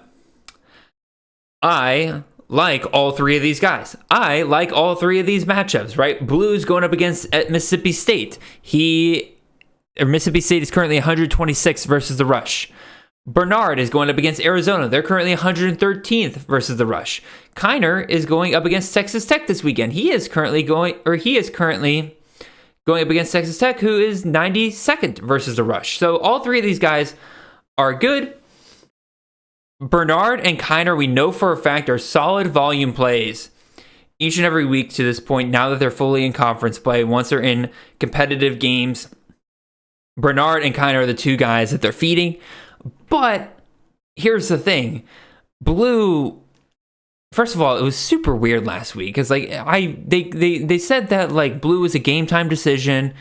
I like all 3 of these guys. I like all 3 of these matchups, right? Blue's going up against Mississippi State. Mississippi State is currently 126th versus the rush. Bernard is going up against Arizona. They're currently 113th versus the rush. Kiner is going up against Texas Tech this weekend. He is currently going up against Texas Tech, who is 92nd versus the rush. So all 3 of these guys are good. Bernard and Kiner, we know for a fact, are solid volume plays each and every week to this point, now that they're fully in conference play. Once they're in competitive games, Bernard and Kiner are the 2 guys that they're feeding. But here's the thing. Blue, first of all, it was super weird last week because like they said that like Blue was a game time decision,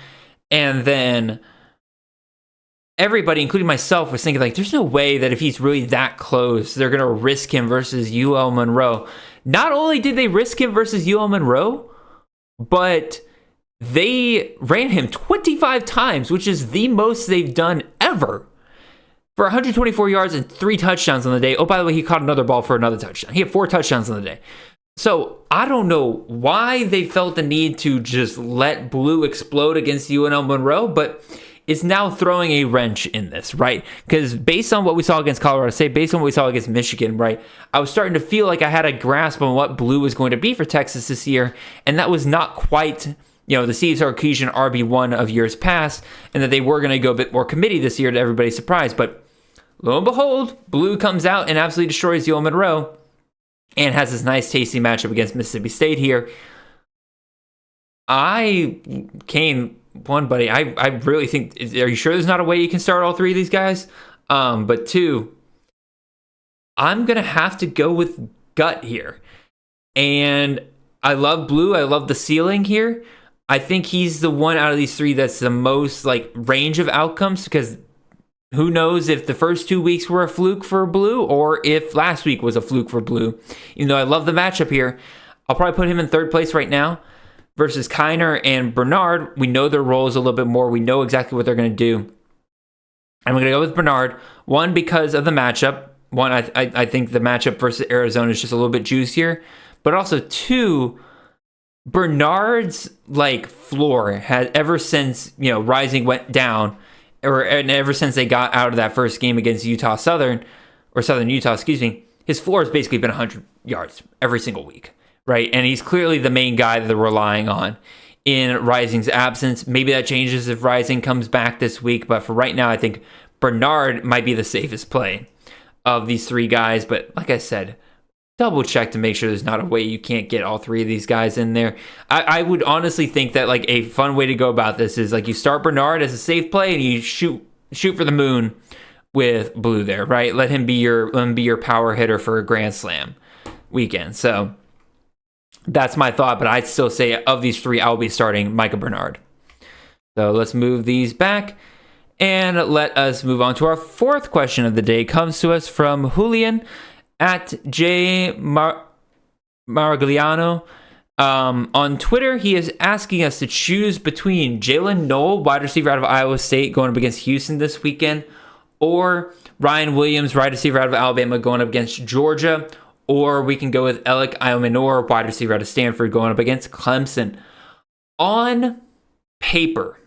and then everybody, including myself, was thinking like there's no way that if he's really that close, they're gonna risk him versus UL Monroe. Not only did they risk him versus UL Monroe, but they ran him 25 times, which is the most they've done ever, for 124 yards and 3 touchdowns on the day. Oh, by the way, he caught another ball for another touchdown. He had 4 touchdowns on the day. So I don't know why they felt the need to just let Blue explode against UNL Monroe, but it's now throwing a wrench in this, right? Because based on what we saw against Colorado State, based on what we saw against Michigan, right, I was starting to feel like I had a grasp on what Blue was going to be for Texas this year, and that was not quite, the Steve Sarkisian RB1 of years past, and that they were going to go a bit more committee this year to everybody's surprise. But lo and behold, Blue comes out and absolutely destroys UL Monroe and has this nice, tasty matchup against Mississippi State here. One, buddy, I really think, are you sure there's not a way you can start all 3 of these guys? But 2, I'm going to have to go with gut here. And I love Blue. I love the ceiling here. I think he's the one out of these 3 that's the most like range of outcomes, because who knows if the first 2 weeks were a fluke for Blue or if last week was a fluke for Blue. Even though I love the matchup here, I'll probably put him in 3rd place right now. Versus Kiner and Bernard, we know their roles a little bit more. We know exactly what they're going to do. I'm going to go with Bernard. 1, because of the matchup. 1, I think the matchup versus Arizona is just a little bit juicier. But also 2, Bernard's like floor had ever since Rising went down, and ever since they got out of that first game against Southern Utah, excuse me, his floor has basically been 100 yards every single week. Right, and he's clearly the main guy that they're relying on in Rising's absence. Maybe that changes if Rising comes back this week, but for right now, I think Bernard might be the safest play of these 3 guys. But like I said, double check to make sure there's not a way you can't get all 3 of these guys in there. I would honestly think that like a fun way to go about this is like you start Bernard as a safe play and you shoot for the moon with Blue there, right? Let him be your power hitter for a grand slam weekend. So that's my thought, but I'd still say of these 3, I'll be starting Micah Bernard. So let's move these back and let us move on to our 4th question of the day. It comes to us from Julian at J. Maragliano. On Twitter, he is asking us to choose between Jalen Knoll, wide receiver out of Iowa State, going up against Houston this weekend, or Ryan Williams, wide receiver out of Alabama, going up against Georgia. Or we can go with Alec Iomenor, wide receiver out of Stanford, going up against Clemson. On paper,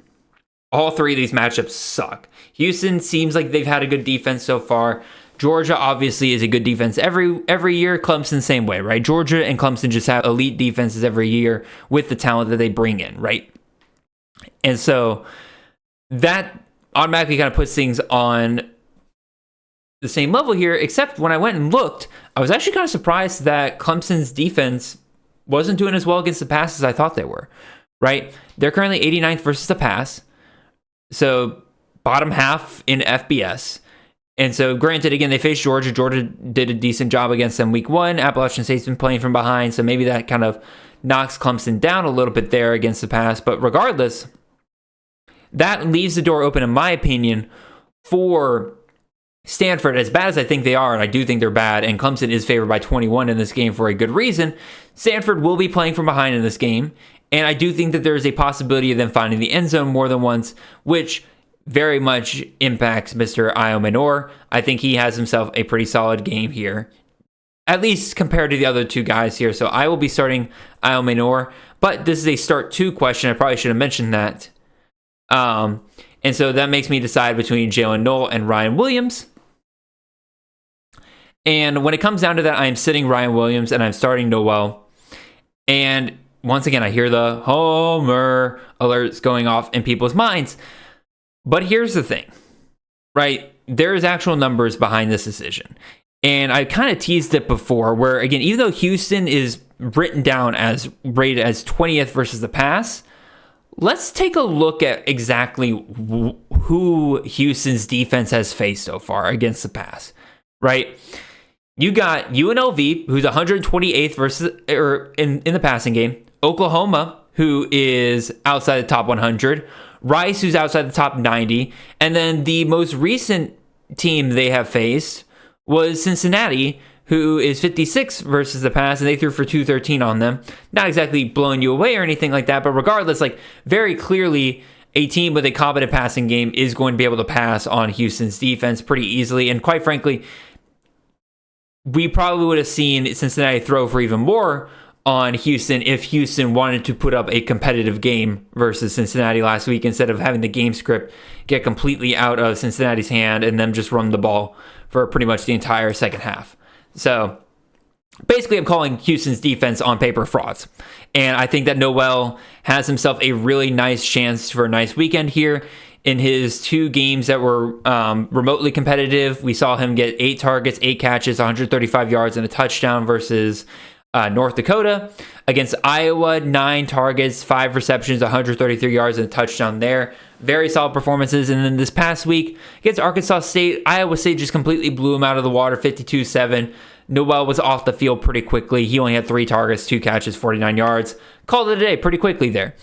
all 3 of these matchups suck. Houston seems like they've had a good defense so far. Georgia obviously is a good defense every year. Clemson, same way, right? Georgia and Clemson just have elite defenses every year with the talent that they bring in, right? And so that automatically kind of puts things on the same level here, except when I went and looked, I was actually kind of surprised that Clemson's defense wasn't doing as well against the pass as I thought they were, right? They're currently 89th versus the pass, so bottom half in FBS. And so granted, again, they faced Georgia. Georgia did a decent job against them week 1. Appalachian State's been playing from behind, so maybe that kind of knocks Clemson down a little bit there against the pass. But regardless, that leaves the door open, in my opinion, for Stanford, as bad as I think they are, and I do think they're bad, and Clemson is favored by 21 in this game for a good reason. Stanford will be playing from behind in this game, and I do think that there is a possibility of them finding the end zone more than once, which very much impacts Mr. Iomenor. I think he has himself a pretty solid game here, at least compared to the other 2 guys here. So I will be starting Iomenor, but this is a start 2 question. I probably should have mentioned that. And so that makes me decide between Jalen Knoll and Ryan Williams. And when it comes down to that, I am sitting Ryan Williams and I'm starting Noel. And once again, I hear the homer alerts going off in people's minds. But here's the thing, right? There's actual numbers behind this decision. And I kind of teased it before where, again, even though Houston is written down as rated as 20th versus the pass, let's take a look at exactly who Houston's defense has faced so far against the pass, right? You got UNLV, who's 128th in the passing game. Oklahoma, who is outside the top 100. Rice, who's outside the top 90. And then the most recent team they have faced was Cincinnati, who is 56th versus the pass, and they threw for 213 on them. Not exactly blowing you away or anything like that, but regardless, like very clearly a team with a competent passing game is going to be able to pass on Houston's defense pretty easily. And quite frankly, we probably would have seen Cincinnati throw for even more on Houston if Houston wanted to put up a competitive game versus Cincinnati last week, instead of having the game script get completely out of Cincinnati's hand and them just run the ball for pretty much the entire second half. So basically, I'm calling Houston's defense on paper frauds. And I think that Noel has himself a really nice chance for a nice weekend here. In his 2 games that were remotely competitive, we saw him get 8 targets, 8 catches, 135 yards, and a touchdown versus North Dakota. Against Iowa, 9 targets, 5 receptions, 133 yards, and a touchdown there. Very solid performances. And then this past week against Arkansas State, Iowa State just completely blew him out of the water, 52-7. Noel was off the field pretty quickly. He only had 3 targets, 2 catches, 49 yards. Called it a day pretty quickly there.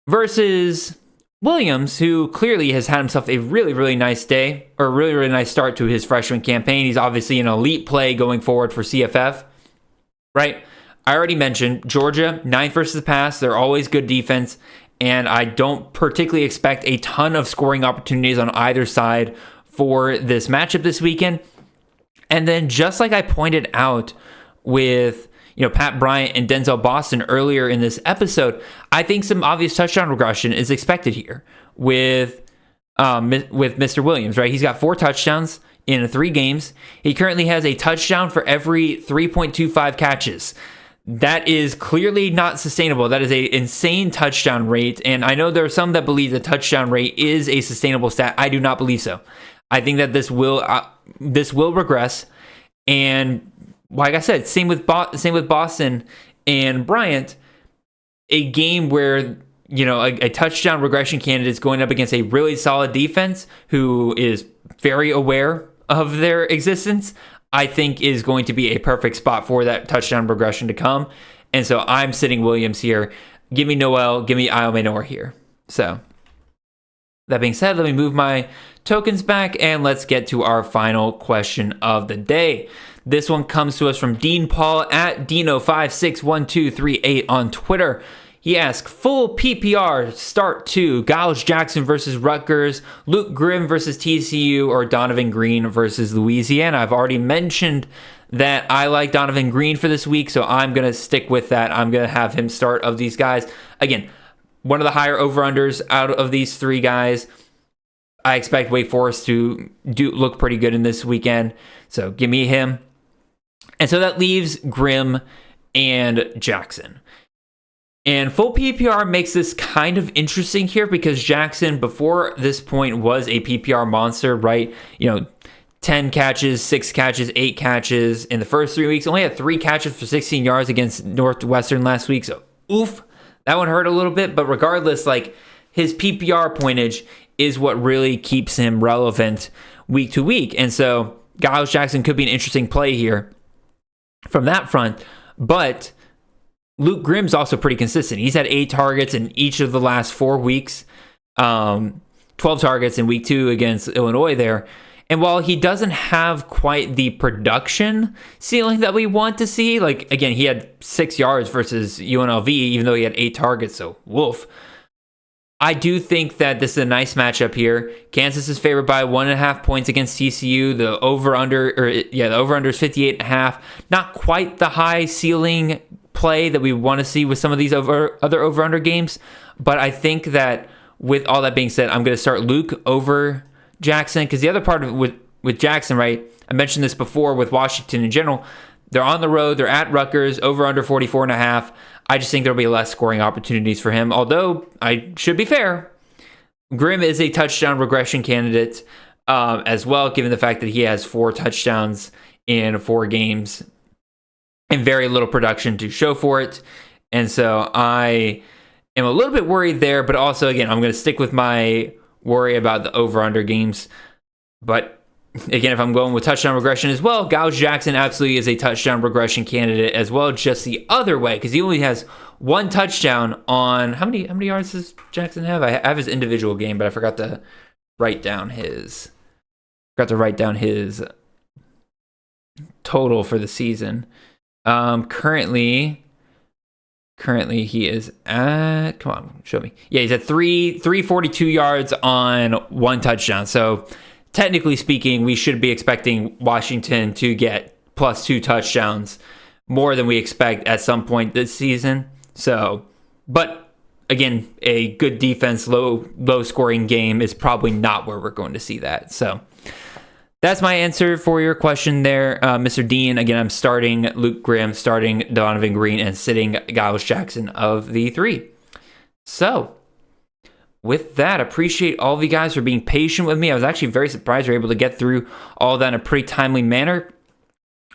Versus Williams, who clearly has had himself a really, really nice day, or a really, really nice start to his freshman campaign. He's obviously an elite play going forward for CFF, right? I already mentioned Georgia, 9th versus the pass. They're always good defense, and I don't particularly expect a ton of scoring opportunities on either side for this matchup this weekend. And then just like I pointed out with Pat Bryant and Denzel Boston earlier in this episode, I think some obvious touchdown regression is expected here with Mr. Williams, right? He's got 4 touchdowns in 3 games. He currently has a touchdown for every 3.25 catches. That is clearly not sustainable. That is an insane touchdown rate. And I know there are some that believe the touchdown rate is a sustainable stat. I do not believe so. I think that this will regress. And like I said, same with Boston and Bryant. A game where a touchdown regression candidate is going up against a really solid defense who is very aware of their existence, I think is going to be a perfect spot for that touchdown regression to come. And so I'm sitting Williams here. Give me Noel, give me Io Manor here. So that being said, let me move my tokens back and let's get to our final question of the day. This one comes to us from Dean Paul at Dino561238 on Twitter. He asks, full PPR start 2, Giles Jackson versus Rutgers, Luke Grimm versus TCU, or Donovan Green versus Louisiana. I've already mentioned that I like Donovan Green for this week, so I'm going to stick with that. I'm going to have him start of these guys. Again, one of the higher over-unders out of these 3 guys. I expect Wake Forest to look pretty good in this weekend, so give me him. And so that leaves Grimm and Jackson. And full PPR makes this kind of interesting here because Jackson, before this point, was a PPR monster, right? 10 catches, 6 catches, 8 catches in the first 3 weeks. Only had 3 catches for 16 yards against Northwestern last week. So, oof, that one hurt a little bit. But regardless, his PPR pointage is what really keeps him relevant week to week. And so, Giles Jackson could be an interesting play here from that front. But Luke Grimm's also pretty consistent. He's had 8 targets in each of the last 4 weeks, 12 targets in week 2 against Illinois there. And while he doesn't have quite the production ceiling that we want to see, again, he had 6 yards versus UNLV, even though he had 8 targets, so woof. I do think that this is a nice matchup here. Kansas is favored by 1.5 points against TCU. The over-under is 58.5. Not quite the high ceiling play that we want to see with some of these other over-under games. But I think that with all that being said, I'm going to start Luke over Jackson. Because the other part of it with Jackson, right, I mentioned this before with Washington in general, they're on the road, they're at Rutgers, over-under 44.5. I just think there'll be less scoring opportunities for him. Although, I should be fair, Grimm is a touchdown regression candidate as well, given the fact that he has 4 touchdowns in 4 games and very little production to show for it. And so I am a little bit worried there, but also, again, I'm going to stick with my worry about the over-under games. But again, if I'm going with touchdown regression as well, Giles Jackson absolutely is a touchdown regression candidate as well, just the other way, because he only has one touchdown on how many yards does Jackson have? I have his individual game, but I forgot to write down his total for the season. Currently he is at, come on, show me. Yeah, he's at 342 yards on one touchdown. So technically speaking, we should be expecting Washington to get plus 2 touchdowns more than we expect at some point this season. So, but again, a good defense, low scoring game is probably not where we're going to see that. So that's my answer for your question there, Mr. Dean. Again, I'm starting Luke Grimm, starting Donovan Green, and sitting Giles Jackson of the 3. So with that, appreciate all of you guys for being patient with me. I was actually very surprised we were able to get through all that in a pretty timely manner.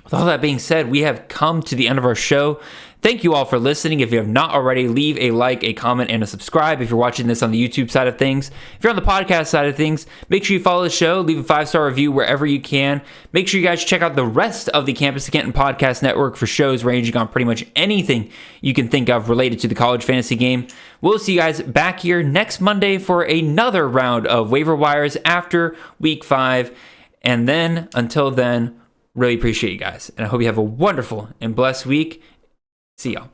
With all that being said, we have come to the end of our show. Thank you all for listening. If you have not already, leave a like, a comment, and a subscribe if you're watching this on the YouTube side of things. If you're on the podcast side of things, make sure you follow the show, leave a 5-star review wherever you can. Make sure you guys check out the rest of the Campus to Canton podcast network for shows ranging on pretty much anything you can think of related to the college fantasy game. We'll see you guys back here next Monday for another round of waiver wires after week 5. And then, until then, really appreciate you guys. And I hope you have a wonderful and blessed week. See y'all.